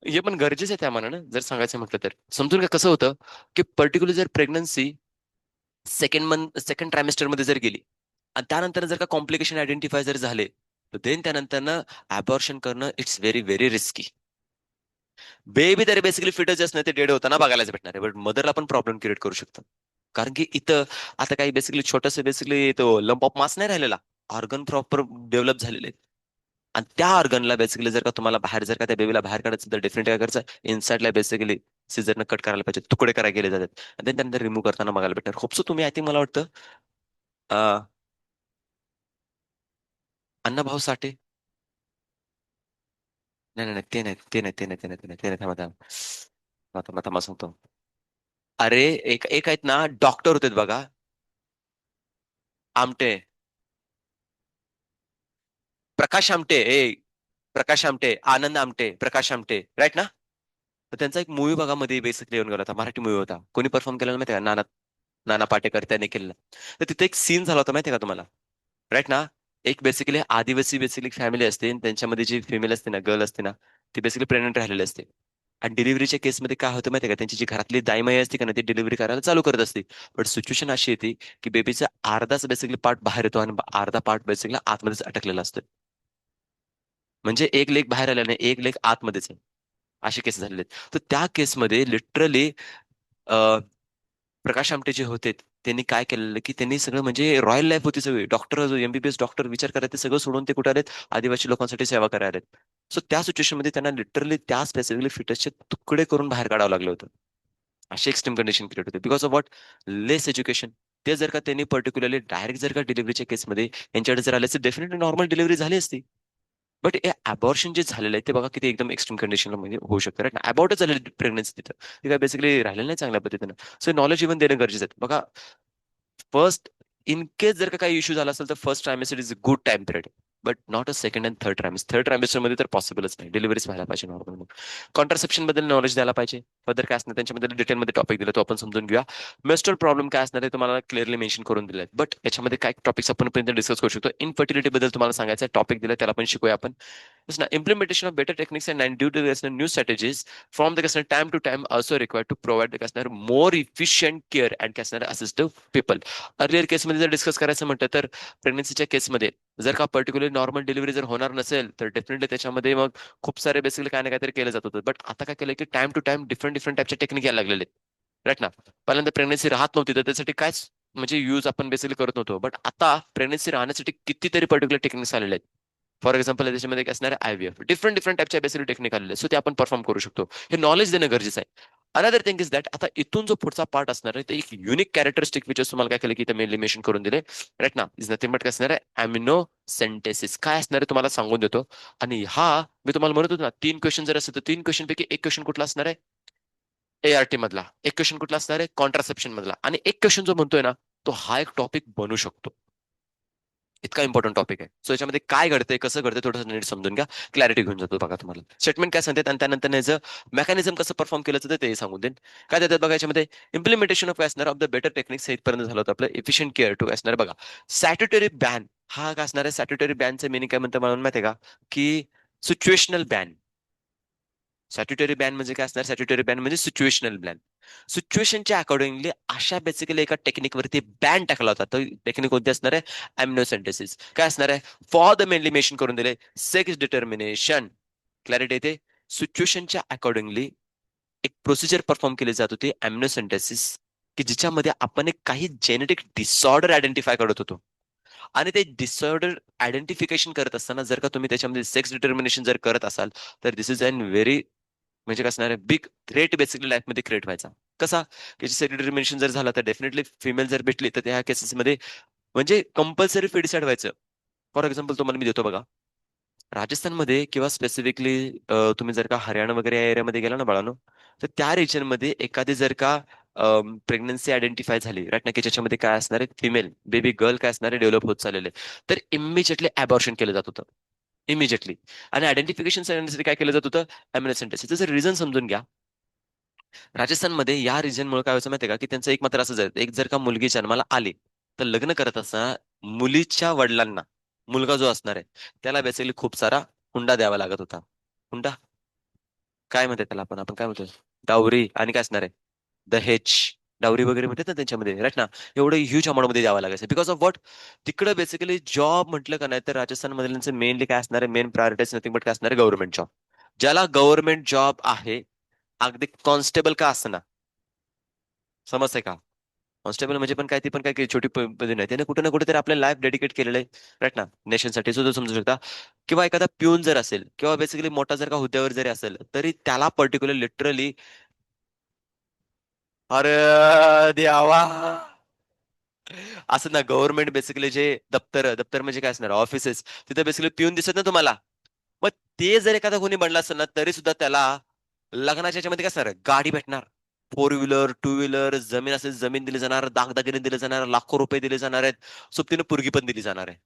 हे पण गरजेचं आहे त्या मानानं जर सांगायचं म्हटलं तर. समजून का कसं होतं की पर्टिक्युलर जर प्रेग्नन्सी सेकंड ट्रायमेस्टर मध्ये जर गेली आणि त्यानंतर जर का कॉम्प्लिकेशन आयडेंटिफाय जर झाले, तर देन त्यानंतर अबॉर्शन करणं it's very very risky. Baby तरी बेसिकली फिटच असणं ते डेड होताना बघायलाच भेटणार आहे, बट मदरला पण प्रॉब्लेम क्रिएट करू शकतं. कारण की इथं आता काही बेसिकली छोटस बेसिकली तो लंप ऑफ मास नाही राहिलेला, ऑर्गन प्रॉपर डेव्हलप झालेले आहेत. आणि त्या ऑर्गनला बेसिकली जर का तुम्हाला बाहेर जर का त्या बेबीला बाहेर काढायचं तर डेफिनेटली काय करायचं, इनसाइडला बेसिकली सीझरनं कट करायला पाहिजे, तुकडे करायला गेले जातात आणि त्यानंतर रिमूव्ह करताना बघायला भेटणार. होपसो तुम्ही आय थिंक मला वाटतं अं, अण्णाभाऊ साठे. नाही नाही नाही, ते नाही ते नाही ते नाही ते नाही ते नाही ते नाही, थांबा थांबा थांबा थांबा, सांगतो. अरे एक एक आहेत ना डॉक्टर होते बघा, आमटे, प्रकाश आमटे, प्रकाश आमटे, आनंद आमटे, प्रकाश आमटे, राईट ना. तर त्यांचा एक मूवी बघा मध्ये बेसिकली येऊन गेला होता, मराठी मूवी होता, कोणी परफॉर्म केलेला माहिती का, नाना नाना पाटेकर त्यांनी केलेला. तर तिथे एक सीन झाला होता माहिती का तुम्हाला, राईट ना. एक बेसिकली आदिवासी बेसिकली फॅमिली असते आणि त्यांच्यामध्ये जी फिमेल असते ना, गर्ल असते ना, ती बेसिकली प्रेग्नेंट राहिलेली असते. आणि डिलिव्हरीच्या केसमध्ये काय होतं माहिती का, त्यांची जी घरातली दाईमाई असते का ना, ती डिलिव्हरी करायला चालू करत असते. बट सिच्युएशन अशी येते की बेबीचा अर्धाच बेसिकली पार्ट बाहेर येतो आणि अर्धा पार्ट बेसिकली आतमध्येच अटकलेला असतो. म्हणजे एक लेग बाहेर आल्याने एक लेग आतमध्येच आहे. असे केस झालेले आहेत. तर त्या केसमध्ये लिटरली प्रकाश आमटे जे होते त्यांनी काय केलेलं की त्यांनी सगळं म्हणजे रॉयल लाईफ होती सगळी, डॉक्टर एमबीबीएस डॉक्टर विचार करायचे ते सगळं सोडून ते कुठे आलेत, आदिवासी लोकांसाठी सेवा करायला आहेत. सो त्या सिच्युएशन मध्ये त्यांना लिटरली त्या स्पेसिफिकली फिटसचे तुकडे करून बाहेर काढावं लागलं होतं. अशी एक्स्ट्रीम कंडिशन क्रिएट होते because of what, less education. ते जर का त्यांनी पर्टिक्युलरली डायरेक्ट जर का डिलिव्हरीच्या केसमध्ये यांच्याकडे जर आले तर डेफिनेटली नॉर्मल डिलिव्हरी झाली असती. बट हे अबॉर्शन जे झालेलं आहे ते बघा किती एकदम एक्स्ट्रीम कंडिशनला म्हणजे होऊ शकतं, राईट. अबॉर्टच झालेली प्रेग्नन्सी तिथं, ते काय बेसिकली राहिलेलं नाही चांगल्या पद्धतीनं. सो नॉलेज इव्हन देणं गरजेचं आहे बघा. फर्स्ट, इन केस जर का काही इश्यू झाला असेल तर first trimester is a good time period, but not a second and third trimester. Third trimester मध्ये तर पॉसिबलच नाही, डिलिव्हरीच व्हायला पाहिजे नॉर्मल. मग कॉन्ट्रासेप्शन बद्दल नॉलेज द्यायला पाहिजे. फर्दर काय असणार त्यांच्यामध्ये डिटेलमध्ये टॉपिक दिला तो आपण समजून घेऊया. मेस्टल प्रॉब्लेम काय असणार आहे तुम्हाला क्लिअरली मेन्शन करून दिले आहेत, बट याच्यामध्ये काय टॉपिक्स आपण डिस्कस करू शकतो. इनफर्टिलिटी बद्दल तुम्हाला सांगायचं टॉपिक दिलं त्याला पण शिकूया आपण. Yes, now, implementation of better techniques and due to the new strategies from the customer time to time also required to provide the customer more efficient care and customer assistive people. Earlier केसमध्ये जर discuss करायचं म्हटलं तर प्रेग्नन्सीच्या केसमध्ये जर का particular normal delivery जर होणार नसेल तर डेफिनेटली त्याच्यामध्ये मग खूप सारे बेसिकली काय ना काहीतरी केलं जात होतं. बट आता काय केलं की time to time different different टाईपचे टेक्निक यायला लागलेले आहेत, राईट ना. पहिल्यांदा प्रेग्नन्सी राहत नव्हती तर त्यासाठी कायच म्हणजे यूज आपण बेसिकली करत नव्हतो, बट आता प्रेग्नन्सी राहण्यासाठी कितीतरी पर्टिक्युलर टेक्निक्स आलेले आहेत. फॉर एक्झाम्पल त्याच्यामध्ये काय असणार आहे IVF, डिफरंट डिफरंट टाईपच्या बेसिकली टेक्निक आलेले सो ते आपण परफॉर्म करू शकतो. हे नॉलेज देणं गरजेचं आहे. अनदर थिंग इज दॅट आता इथून जो पुढचा पार्ट असणार आहे ते एक युनिक कॅरेक्टरिस्टिक फीचर्स तुम्हाला काय केलं की मेनली मेन्शन करून दिले, राईट ना. इज नथिंग बट काय असणार आहे, अॅमिनो सेंटेसिस काय असणार आहे तुम्हाला सांगून देतो. आणि हा मी तुम्हाला म्हणत होतो ना 3 क्वेश्चन जर असेल तर 3 क्वेश्चन पैकी एक क्वेश्चन कुठला असणार आहे, ART मधला, एक क्वेश्चन कुठला असणार आहे कॉन्ट्रासेप्शन मधला, आणि एक क्वेश्चन जो म्हणतोय ना तो हा एक टॉपिक बनू शकतो. इतका इम्पॉर्टंट टॉपिक आहे. सो याच्यामध्ये काय घडतंय कसं घडतंय थोडंसं नीट समजून घ्या, क्लॅरिटी घेऊन जातो बघा तुम्हाला. स्टेटमेंट काय सांगतात आणि त्यानंतर याचं मेकॅनिझम कसं परफॉर्म केलं जातं ते सांगून देईन. काय देतात बघा याच्यामध्ये, इम्प्लिमेंटेशन ऑफ असणार ऑफ द बेटर टेक्निक्स हे इथपर्यंत झालं होतं आपलं. इफिशियंट केअर टू असणार बघा. सॅट्युटरी बॅन हा काय असणार आहे, सॅट्युटरी बॅनचं मिनिंग काय म्हणतं म्हणून माहिती आहे का, की सिच्युएशनल बॅन. सॅट्युटरी बॅन म्हणजे काय असणार, सॅट्युटरी बॅन म्हणजे सिच्युएशनल बॅन. सिच्युएशनच्या अकॉर्डिंगली अशा बेसिकली एका टेक्निकवरती बॅन टाकला होता. तर टेक्निक कोणती असणार आहे, अॅम्निओसेंटेसिस. काय असणार आहे, फॉर द मेनली मेन्शन करून दिले सेक्स डिटर्मिनेशन. क्लॅरिटी येते. सिच्युएशनच्या अकॉर्डिंगली एक प्रोसिजर परफॉर्म केली जात होती अॅम्निओसेंटेसिस, की जिच्यामध्ये आपण एक काही जेनेटिक डिसऑर्डर आयडेंटिफाय करत होतो. आणि ते डिसऑर्डर आयडेंटिफिकेशन करत असताना जर का तुम्ही त्याच्यामध्ये सेक्स डिटर्मिनेशन जर करत असाल तर दिस इज अन व्हेरी म्हणजे काय असणार आहे, बिग थ्रेट बेसिकली लाईफमध्ये क्रिएट व्हायचा. कसा, की सेक्स डिटर्मिनेशन जर झालं तर डेफिनेटली फिमेल जर भेटली तर त्या केसेसमध्ये म्हणजे कंपल्सरी फिडिसाइड व्हायचं. फॉर एक्झाम्पल तुम्हाला मी देतो बघा, राजस्थानमध्ये किंवा स्पेसिफिकली तुम्ही जर का हरियाणा वगैरे या एरियामध्ये गेला ना बाळानो, तर त्या रिजन मध्ये एखादी जर का प्रेग्नन्सी आयडेंटिफाय झाली राईट ना, की ज्याच्यामध्ये काय असणार आहे, फिमेल बेबी गर्ल काय असणार आहे, डेव्हलप होत चाललेले, तर इमिजिएटली अबॉर्शन केलं जात होतं. इमिजिएटली. आणि आयडेंटिफिकेशन साठी काय केलं जात होतं, एम्युनोसेंटेसिस. त्याचं रिझन समजून घ्या. राजस्थानमध्ये या रिजनमुळे काय व्हायचं माहितीये का, की त्यांचं एक मात्र असं जायचं, एक जर का मुलगी जन्माला आली, तर लग्न करत असताना मुलीच्या वडिलांना मुलगा जो असणार आहे त्याला बेसिकली खूप सारा हुंडा द्यावा लागत होता. हुंडा काय म्हणतात त्याला, आपण आपण काय म्हणतो, डावरी, आणि काय असणार आहे, दहेज, डावरी वगैरे म्हणतात ना त्यांच्यामध्ये राईट ना. एवढं ह्यूज अमाऊंट मध्ये द्यावं लागायचं बिकॉज ऑफ व्हॉट, तिकडं बेसिकली जॉब म्हटलं का नाही, तर राजस्थान मधल्यांचं मेनली काय असणार आहे, मेन प्रायोरिटीज नथिंग बट काय असणार आहे, गव्हर्नमेंट जॉब. ज्याला गव्हर्नमेंट जॉब आहे, अगदी कॉन्स्टेबल का असताना, समजतंय का, कॉन्स्टेबल म्हणजे पण काय, ती पण काय काही छोटी पदवी नाही, त्याने कुठे ना कुठे तरी आपलं लाईफ डेडिकेट केलेलं आहे राईट ना, नेशनसाठी सुद्धा समजू शकता. किंवा एखादा प्यून जर असेल किंवा बेसिकली मोठा जर का हुद्द्यावर जरी असेल, तरी त्याला पर्टिक्युलर लिटरली, अरे देवा, असं ना गव्हर्नमेंट बेसिकली जे दप्तर दप्तर म्हणजे काय असणार, ऑफिसेस, तिथे बेसिकली पिऊन दिसत ना तुम्हाला, मग ते जर एखादा कोणी बनला असेल ना, तरी सुद्धा त्याला लग्नाच्या याच्यामध्ये काय असणार, गाडी भेटणार, फोर व्हीलर, टू व्हीलर, जमीन असेल जमीन दिली जाणार, दागदागिने दिले जाणार, लाखो रुपये दिले जाणार आहेत, सोबतीने पोरगी पण दिली जाणार आहे.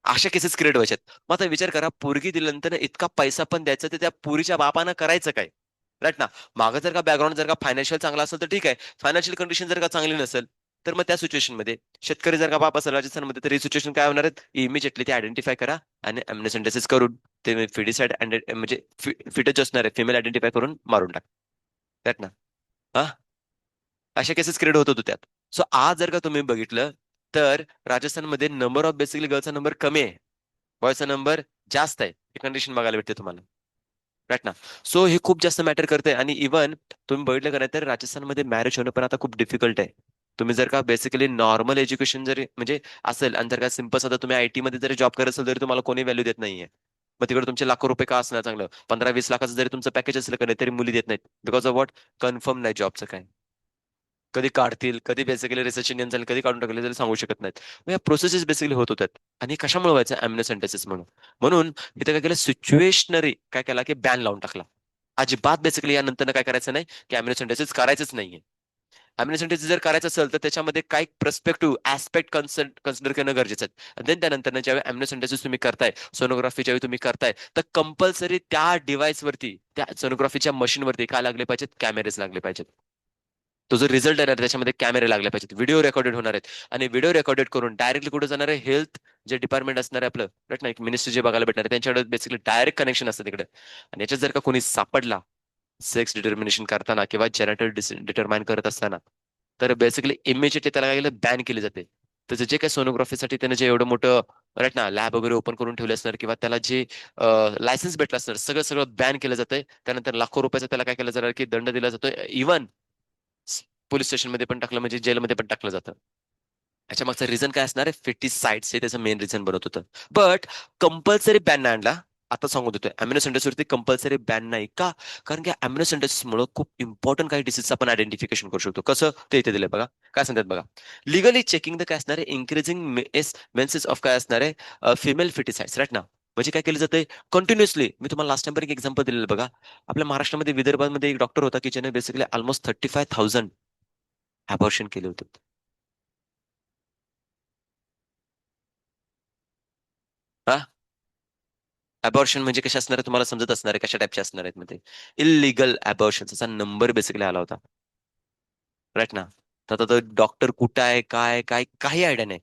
अशा केसेस क्रिएट व्हायच्यात. मग आता विचार करा, पोरगी दिल्यानंतर इतका पैसा पण द्यायचा, तर त्या पोरीच्या बापानं करायचं काय, राईट ना. मागं जर का बॅकग्राऊंड जर का फायनान्शियल चांगला असेल तर ठीक आहे, फायनान्शियल कंडिशन जर का चांगली नसेल, तर मग त्या सिच्युएशन मध्ये शेतकरी जर का बाप असेल राजस्थानमध्ये, तर ही सिच्युएशन काय होणार आहे, इमिजिएटली ते आयडेंटिफाय करा आणि एमनेसेंटेसिस करून ते फिडिसाइड म्हणजे फिटच असणार आहे, फिमेल आयडेंटिफाय करून मारून टाक, राईट ना. हा, अशा केसेस क्रिएट होत होत्या त्यात. सो आज जर का तुम्ही बघितलं, तर राजस्थानमध्ये नंबर ऑफ बेसिकली गर्लचा नंबर कमी आहे, बॉयचा नंबर जास्त आहे, ही कंडिशन बघायला भेटते तुम्हाला, राईट ना. सो हे खूप जास्त मॅटर करतंय. आणि इव्हन तुम्ही बघितलं का नाही, तर राजस्थानमध्ये मॅरेज होणं पण आता खूप डिफिकल्ट आहे. तुम्ही जर का बेसिकली नॉर्मल एज्युकेशन जरी म्हणजे असेल, आणि जर का सिम्पल साधा तुम्ही आयटी मध्ये जरी जॉब करत असेल, तरी तुम्हाला कोणी व्हॅल्यू देत नाहीये. मग तिकडे तुमचे लाखो रुपये का असणार, चांगलं 15-20 लाखाचं जरी तुमचं पॅकेज असेल का नाही, तरी मुली देत नाहीत, बिकॉज ऑफ व्हॉट, कन्फर्म नाही जॉबचं काय, कधी काढतील, कधी बेसिकली रिसेशन येऊन जाईल, कधी काढून टाकले तरी सांगू शकत नाहीत. मग या प्रोसेसेस बेसिकली होत होत्यात. आणि कशामुळे व्हायचं, अम्युनोसेंटेसिस म्हणून. म्हणून इथे काय केलं, सिच्युएशनरी काय केला, की बॅन लावून टाकला. अजिबात बेसिकली यानंतर काय करायचं नाही, की अम्युनोसेंटेसिस करायचंच नाहीये. अम्युनोसेंटेसिस जर करायचं असेल, तर त्याच्यामध्ये काही प्रस्पेक्टिव्ह ऍस्पेक्ट कन्सिडर करणं गरजेचं आहे. देन त्यानंतर ज्यावेळी अम्युनोसेंटेसिस तुम्ही करताय, सोनोग्राफी ज्यावेळी तुम्ही करताय, तर कंपल्सरी त्या डिव्हाइस वरती, त्या सोनोग्राफीच्या मशीनवरती काय लागले पाहिजेत, कॅमेरेज लागले पाहिजेत. तो जो रिझल्ट येणार त्याच्यामध्ये कॅमेरे लागले पाहिजेत, व्हिडिओ रेकॉर्डेड होणार आहेत. आणि व्हिडिओ रेकॉर्डेड करून डायरेक्टली कुठे जाणार आहे, हेल्थ जे डिपार्टमेंट असणार आहे आपलं, राईट ना, एक मिनिस्ट्री जे बघायला भेटणार आहे, त्यांच्याकडे बेसिकली डायरेक्ट कनेक्शन असतं तिकडे. आणि याच्यात जर का कोणी सापडला सेक्स डिटर्मिनेशन करताना किंवा जेनेटल डिटरमाइन करत असताना, तर बेसिकली इमिजिएटली त्याला काय बॅन केली जाते. त्याचं जे काही सोनोग्राफीसाठी त्यानं जे एवढं मोठं राईट ना लॅब वगैरे ओपन करून ठेवले असणार, किंवा त्याला जे लायसन्स भेटलं असणार, सगळं सगळं बॅन केलं जातंय. त्यानंतर लाखो रुपयाचा त्याला काय केलं जाणार, की दंड दिला जातोय. इव्हन पोलीस स्टेशनमध्ये पण टाकलं, म्हणजे जेलमध्ये पण टाकलं जातं. याच्या मागचं रिझन काय असणार आहे, फेटिसाइड्स हे त्याचं मेन रिझन बनत होतं. बट कंपल्सरी बॅन नाही आणला. आता सांगू देतोय, अमिनो वरती कंपल्सरी बॅन नाही का, कारण की अमिनो मुळे खूप इम्पॉर्टंट काही डिसीजचं आपण आयडेंटिफिकेशन करू शकतो. कसं, ते इथे दिलंय बघा. काय सांगतात बघा, लिगली चेकिंग द काय असणार आहे, इन्क्रीजिंग मेन्सेस ऑफ काय असणार आहे, फिमेल फेटिसाइड्स, राईट ना. म्हणजे काय केलं जातंय, कंटिन्युअसली. मी तुम्हाला लास्ट टाइम एक एक्झाम्पल दिलेलं बघा. आपल्या महाराष्ट्रामध्ये विदर्भामध्ये एक डॉक्टर होता, की ज्याने बेसिकली ऑलमोस्ट 35,000 अबॉर्शन केले होते. हा, अबॉर्शन म्हणजे कशा असणार आहे, तुम्हाला समजत असणार आहे कशा टाईपचे असणार आहेत मध्ये, इलिगल अबॉर्शनचा नंबर बेसिकली आला होता, राईट ना. तर आता तो डॉक्टर कुठं आहे, काय काय काही आयडिया नाही.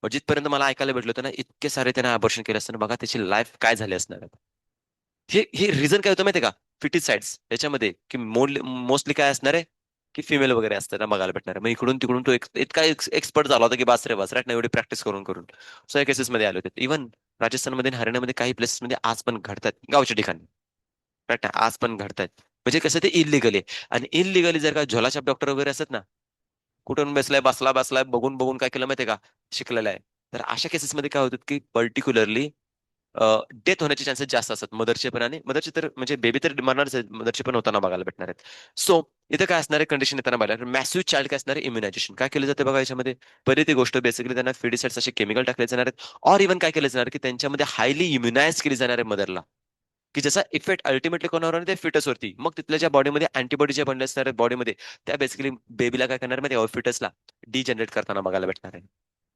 पण जिथपर्यंत मला ऐकायला भेटलं होतं ना, इतके सारे त्याने अबॉर्शन केले असताना बघा त्याची लाईफ काय झाली असणार आहे. हे हे रिझन काय होतं माहितीये का, फिटिसाइड्स याच्यामध्ये, की मोस्टली काय असणार आहे, की फिमेल वगैरे असतं ना बघायला भेटणार आहे. मग इकडून तिकडून तो इतका एक्सपर्ट झाला होता, की बास रे बास, राईट ना, एवढी प्रॅक्टिस करून करून. सो या केसेसमध्ये आले होते. इव्हन राजस्थानमध्ये आणि हरियाणामध्ये काही प्लेसेसमध्ये आज पण घडतात, गावच्या ठिकाणी, राईट, आज पण घडतायत. म्हणजे कसं, ते इलिगली आहे. आणि इलिगली जर का झोलाछाप डॉक्टर वगैरे असतात ना, कुठून बसलाय, बसला बसलाय, बघून बघून काय केलं माहितीये का, शिकलेला आहे. तर अशा केसेसमध्ये काय होतात, की पर्टिक्युलरली डेथ होण्याचे चान्सेस जास्त असतात मदरचे पण, आणि मदरचे तर म्हणजे बेबी तर मरणारच आहेत, मदरचे पण होताना बघायला भेटणार आहेत. सो इथं काय असणार आहे कंडिशन येताना बघायला मॅसिव्ह चाइल्ड काय असणार आहे इम्युनायझेशन काय केलं जाते बघा याच्यामध्ये. पहिली ती गोष्ट बेसिकली त्यांना फिडिसाइड्स असे केमिकल टाकले जाणार आहेत, और इव्हन काय केलं जाणार की त्यांच्यामध्ये हायली इम्युनाइज केली जाणार आहे मदरला, की ज्याचा इफेक्ट अल्टिमेटली कोणावर होणार ते फिटस वरती. मग तिथल्या ज्या बॉडीमध्ये अँटीबॉडी ज्या बनल्या असणार बॉडीमध्ये, त्या बेसिकली बेबीला काय करणार माहिती फिटसला डिजनरेट करताना बघायला भेटणार आहे.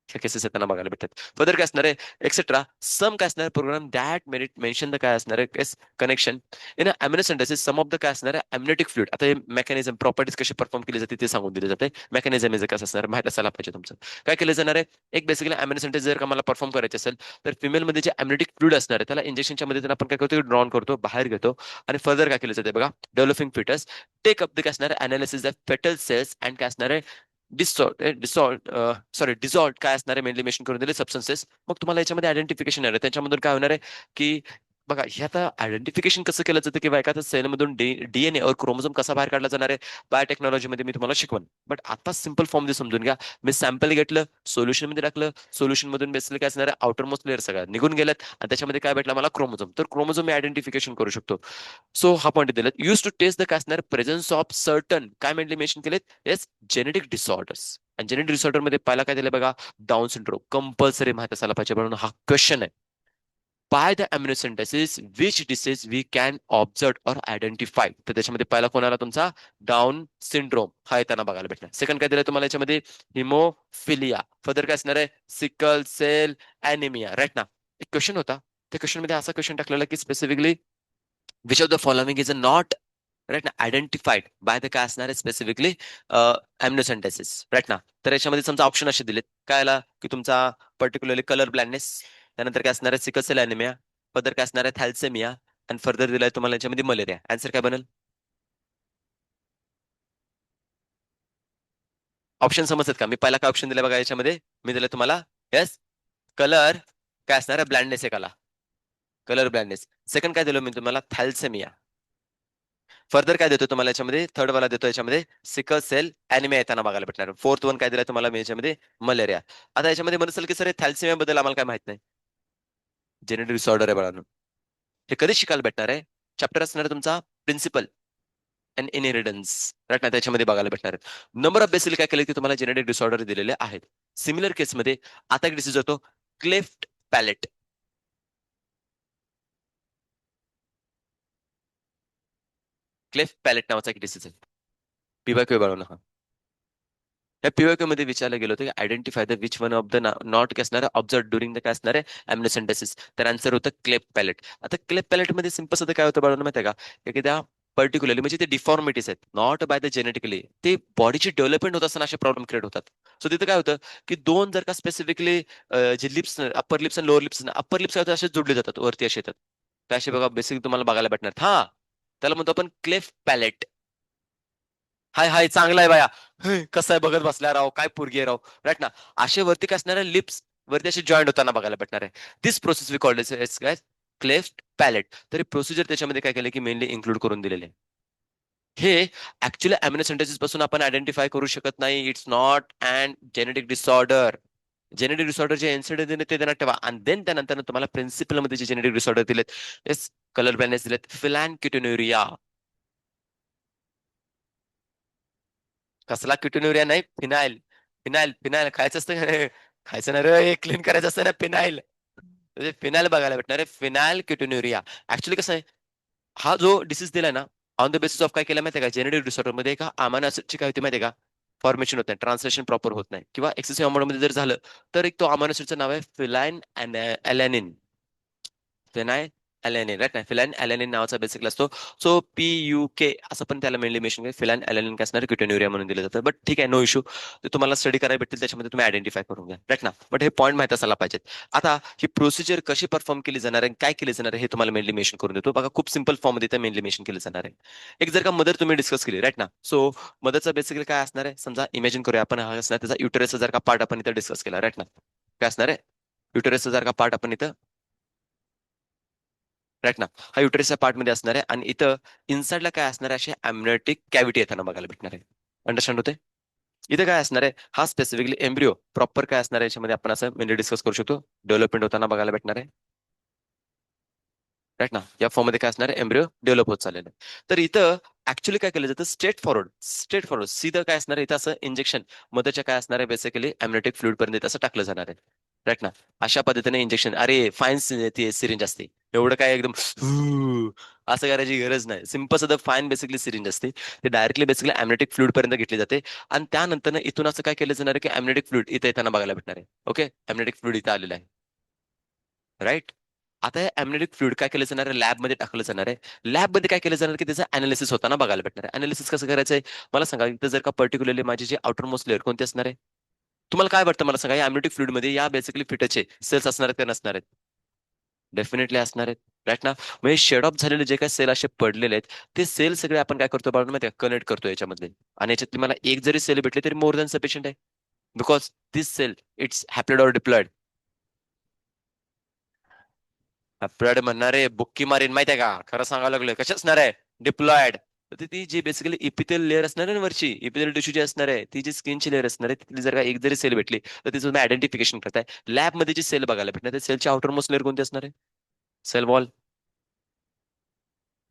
ह्या केसेस येताना बघायला भेटतात. फर्दर काय असणार आहे एक्सेट्रा सम काय असणार program that merit mention the काय असणार आहे connection in amino synthesis some of the काय असणार आहे अम्युनेटिक फ्लुइड. आता हे मेकॅनिझम प्रॉपर्टीज कशी परफॉर्म केली जाते ते सांगून दिले जाते. मेकॅनिझम हे कसं असणार माहित असायला पाहिजे तुमचं. काय केलं जाणार आहे एक बेसिकली अमिनो सिंथेसिस जर का मला परफॉर्म करायचे असेल तर फिमेलमध्ये जे अम्युनेटिक फ्लुइड असणार आहे त्याला इंजेक्शनच्या मदतीने आपण काय करतो ड्रॉन करतो बाहेर घेतो, आणि फर्दर काय केलं जाते बघा developing fetus take up the काय असणार analysis of fetal cells and काय असणार आहे डिसॉल्ट काय असणार आहे मेनली मेन्शन करून दिले सबस्टन्सेस. मग तुम्हाला याच्यामध्ये आयडेंटिफिकेशन आहे त्याच्यामधून काय होणार आहे की बघा हे आता आयडेंटिफिकेशन कसं केलं जातं किंवा एखाद्या सेलमधून डीएनए और क्रोमोझोम कसा बाहेर काढला जाणार आहे बायोटेक्नॉलॉजीमध्ये मी तुम्हाला शिकवण. बट आता सिंपल फॉर्म मध्ये समजून घ्या. मी सॅम्पल घेतलं सोल्युशन मध्ये टाकलं, सोल्युशन मधून बेसिकली काय असणार आहे आउटर मोस्ट लेअर सगळ्या निघून गेल्यात आणि त्याच्यामध्ये काय भेटलं मला क्रोमोझोम, तर क्रोमोझोम मी आयडेंटिफिकेशन करू शकतो. सो हा पॉईंट दिलेत यूज टू टेस्ट द काय असणार प्रेझन्स ऑफ सर्टन काय मेनली मेन्शन केलेत येस जेनेटिक डिसऑर्डर्स. आणि जेनेटिक डिसऑर्डर मध्ये पहिला काय दिलं बघा डाऊन सिंड्रोम कंपल्सरी माहित असायला पाहिजे म्हणून हा क्वेश्चन आहे. By the amniocentesis which disease we can observe or identify. तर त्याच्यामध्ये पहिला कोण आला तुमचा डाऊन सिंड्रोम हा येताना बघायला भेटणार. सेकंड काय दिलं तुम्हाला याच्यामध्ये हिमोफिलिया. फर्दर काय असणार आहे सिकल सेल अॅनिमिया राईट ना. एक क्वेश्चन होता त्या क्वेश्चन मध्ये असा क्वेश्चन टाकलेला की specifically which of the following is a not right ना आयडेंटिफाईड बाय द काय असणार आहे स्पेसिफिकली अम्युनोसेंटेसिस राईट ना. तर याच्यामध्ये समजा ऑप्शन असे दिलेत काय आला की तुमचा पर्टिक्युलरली कलर ब्लाइंडनेस, त्यानंतर काय असणार आहे सिकल अॅनिमिया, फर्दर काय असणार आहे थॅल्सेमिया, आणि फर्दर दिलाय तुम्हाला याच्यामध्ये मलेरिया. आन्सर काय बनेल ऑप्शन समजतात का. मी पहिला काय ऑप्शन दिला बघा याच्यामध्ये मी दिलं तुम्हाला येस कलर काय असणार आहे ब्लाइंडनेस एक आला कलर ब्लाइंडनेस. सेकंड काय दिलं मी तुम्हाला थॅल्सेमिया. फर्दर काय देतो तुम्हाला याच्यामध्ये थर्ड वाला देतो याच्यामध्ये सिकल सेल अॅनिमिया येताना बघायला भेटणार. फोर्थ वन काय दिलाय तुम्हाला मी याच्यामध्ये मलेरिया. आता याच्यामध्ये म्हणत असेल की सर थॅल्सिमिया बद्दल आम्हाला काय माहित नाही. जेनेटिक डिसऑर्डर आहे बाळांनो. हे कधी शिकायला भेटणार आहे चॅप्टर असणार आहे तुमचा प्रिन्सिपल अँड इनहेरिटन्स राईट ना. त्याच्यामध्ये बघायला भेटणार आहेत नंबर ऑफ बेसिल काय केलं की तुम्हाला जेनेटिक डिसऑर्डर दिलेले आहेत. सिमिलर केसमध्ये आता एक डिसीज होतो क्लेफ्ट पॅलेट. क्लेफ्ट पॅलेट नावाचा एक डिसीज आहे. पीवायक्यू बाळांनो. या पीओके मध्ये विचारलं गेलं होतं की identify the which one of the not काय असणार ऑब्झर्व ड्युरिंग द काय असणार आहे अम्युनोसिंथेसिस. तर आन्सर होतं क्लेप पॅलेट. आता क्लेप पॅलेट मध्ये सिंपल साधं काय होतं बाळांनो माहिती आहे का की त्या पर्टिक्युलरली म्हणजे ते डिफॉर्मिटीज आहेत नॉट बाय द जेनेटिकली ते बॉडीची डेव्हलपमेंट होत असताना असे प्रॉब्लेम क्रिएट होतात. सो तिथे काय होतं की दोन जर का स्पेसिफिकली जे लिप्स अप्पर लिप्स आणि लोअर लिप्स अप्पर लिप्स काय होतं असे जोडले जातात वरती असे येतात. तर असे बघा बेसिक तुम्हाला बघायला भेटणार हा त्याला म्हणतो आपण क्लेफ पॅलेट. हाय हाय चांगला आहे बाया. कसं आहे बघत बसल्या राव काय पोरगी आहे राव राईट ना. असे वरती काय असणार आहे लिप्स वरती असे जॉईंट होताना बघायला भेटणार आहे. दिस प्रोसेस वी कॉल्ड काय क्लेफ्ट पॅलेट. तरी प्रोसिजर त्याच्यामध्ये काय केलं की मेनली इन्क्लूड करून दिलेले आहे. हे ऍक्च्युअली अॅमिनो पासून आपण आयडेंटिफाय करू शकत नाही. It's not and genetic disorder. Genetic disorder जे इन्सिडेंट ते त्यांना ठेवा आणि देन त्यानंतर तुम्हाला प्रिन्सिपल मध्ये जे जेनेटिक डिसऑर्डर दिलेत येस कलर ब्लाइंडनेस दिलेत फिलॅन कसला किटोन्युरिया नाही फिनाईल. फिनाईल फिनाईल खायचं असतं का रे? खायचं ना रे क्लीन करायचं असतं ना फिनाईल. म्हणजे फिनाईल बघायला भेटणार आहे फिनाईल किटोन्युरिया. ऍक्च्युली कसं आहे हा जो डिसीज दिलाय ना ऑन द बेसिस ऑफ काय केलं माहितीये का जेनेटिक डिसऑर्डर मध्ये का अमानो ऍसिडची काय होती माहितीये का फॉर्मेशन होत नाही ट्रान्सलेशन प्रॉपर होत नाही किंवा एक्सेसिव्ह अमाउंट मध्ये जर झालं तर एक तो अमानो ऍसिडचं नाव आहे फिलाइन अॅलॅनिन. फिनाय अॅलेनिन राईट नाही फिलाइन अॅलेनिन नावाचा बेसिकला असतो. सो PUK असं पण त्याला मेनली मेन्शन फिलाइन अॅलेनिन काय असणार क्युटोन्युरिया म्हणून दिलं जातं. बट ठीक आहे नो इशू. ते तुम्हाला स्टडी करायला भेटतील त्याच्यामध्ये तुम्ही आयडेंटिफाय करून घ्या राईट ना. बट हे पॉईंट माहित असायला पाहिजेत. आता ही प्रोसिजर कशी परफॉर्म केली जाणार आहे काय केली जाणार आहे हे तुम्हाला मेनली मेन्शन करून देतो बघा. खूप सिंपल फॉर्म मध्ये मेनली मेन्शन केलं जाणार आहे. एक जर का मदर तुम्ही डिस्कस केली राईट ना. सो मदरचा बेसिकली काय असणार आहे समजा इमॅजिन करूया आपण हा असणार त्याचा युटरसचा जर का पार्ट आपण इथं डिस्कस केला राईट ना. काय असणार आहे युटरसचा जर का पार्ट आपण इथं राईट ना. हा युटरसच्या पार्टमध्ये असणार आहे आणि इथं इनसाइडला काय असणार आहे असे अम्युनेटिक कॅव्हिटी येताना बघायला भेटणार आहे. अंडरस्टँड होते. इथं काय असणार आहे हा स्पेसिफिकली एम्ब्रिओ प्रॉपर काय असणार आहे याच्यामध्ये आपण असं म्हणजे डिस्कस करू शकतो डेव्हलपमेंट होताना बघायला भेटणार आहे. राईट ना, या फॉर्म मध्ये काय असणार आहे, एम्ब्रिओ डेव्हलप होत चाललेलं आहे. तर इथं ऍक्च्युली काय केलं जातं, स्ट्रेट फॉरवर्ड सीधं काय असणार आहे इथं, असं इंजेक्शन मधच्या काय असणार आहे, बेसिकली एमनेटिक फ्लुइड पर्यंत असं टाकलं जाणार आहे. राईट ना, अशा पद्धतीने इंजेक्शन, अरे फाईन ती सिरिंज असते, एवढं काय एकदम असं करायची गरज नाही. सिंपल सध्या फाईन बेसिकली सिरिंज असते, ते डायरेक्टली बेसिकली एमनेटिक फ्लुइड पर्यंत घेतली जाते. आणि त्यानंतर इथून असं काय केलं जाणार आहे की एमनेटिक फ्लुइड इथे येताना बघायला भेटणार आहे. ओके, एमनेटिक फ्लुइड इथं आलेलं आहे. राईट. आता हे एमनेटिक फ्लुइड काय केलं जाणार आहे, लॅबमध्ये टाकलं जाणार आहे. लॅबमध्ये काय केलं जाणार की त्याचं अनालिसिस होताना बघायला भेटणार आहे. अनालिसिस कसं करायचंय मला सांगा. इथं जर का पर्टिक्युलरली माझी जी आउटर मोस्ट लेअर कोणती असणार आहे, तुम्हाला काय वाटतं मला सांगा, या एमनेटिक फ्लुइड मध्ये या बेसिकली फिटचे सेल्स असणार आहेत का नसणार आहेत? डेफिनेटली असणार आहेत. राईट ना. म्हणजे शेड ऑफ झालेले जे काही सेल असे पडलेले आहेत, ते सेल सगळे आपण काय करतो बाळांनो माहिती कनेक्ट करतो याच्यामध्ये. आणि याच्यातली मला एक जरी सेल भेटली तरी मोर दॅन सफिशियंट आहे. Because this cell it's haploid or diploid. Haploid म्हणणारे बुक्की मारीन माहिती आहे का, खरं सांगायला लागलोय कशा असणार आहे, डिप्लॉइड. तर ती जी बेसिकली इपिथेल लेअर असणार आहे ना वरची, इपिथेल टिश्यू जी असणार आहे, ती जी स्किनची लेअर असणार आहे, तिथली जर का एक जरी सेल भेटली तर तिचं तुम्ही आयडेंटिफिकेशन करताय. लॅबमध्ये जी सेल बघायला भेटणार त्या सेलची आउटर मोस्ट लेअर कोणती असणार आहे? Cell wall.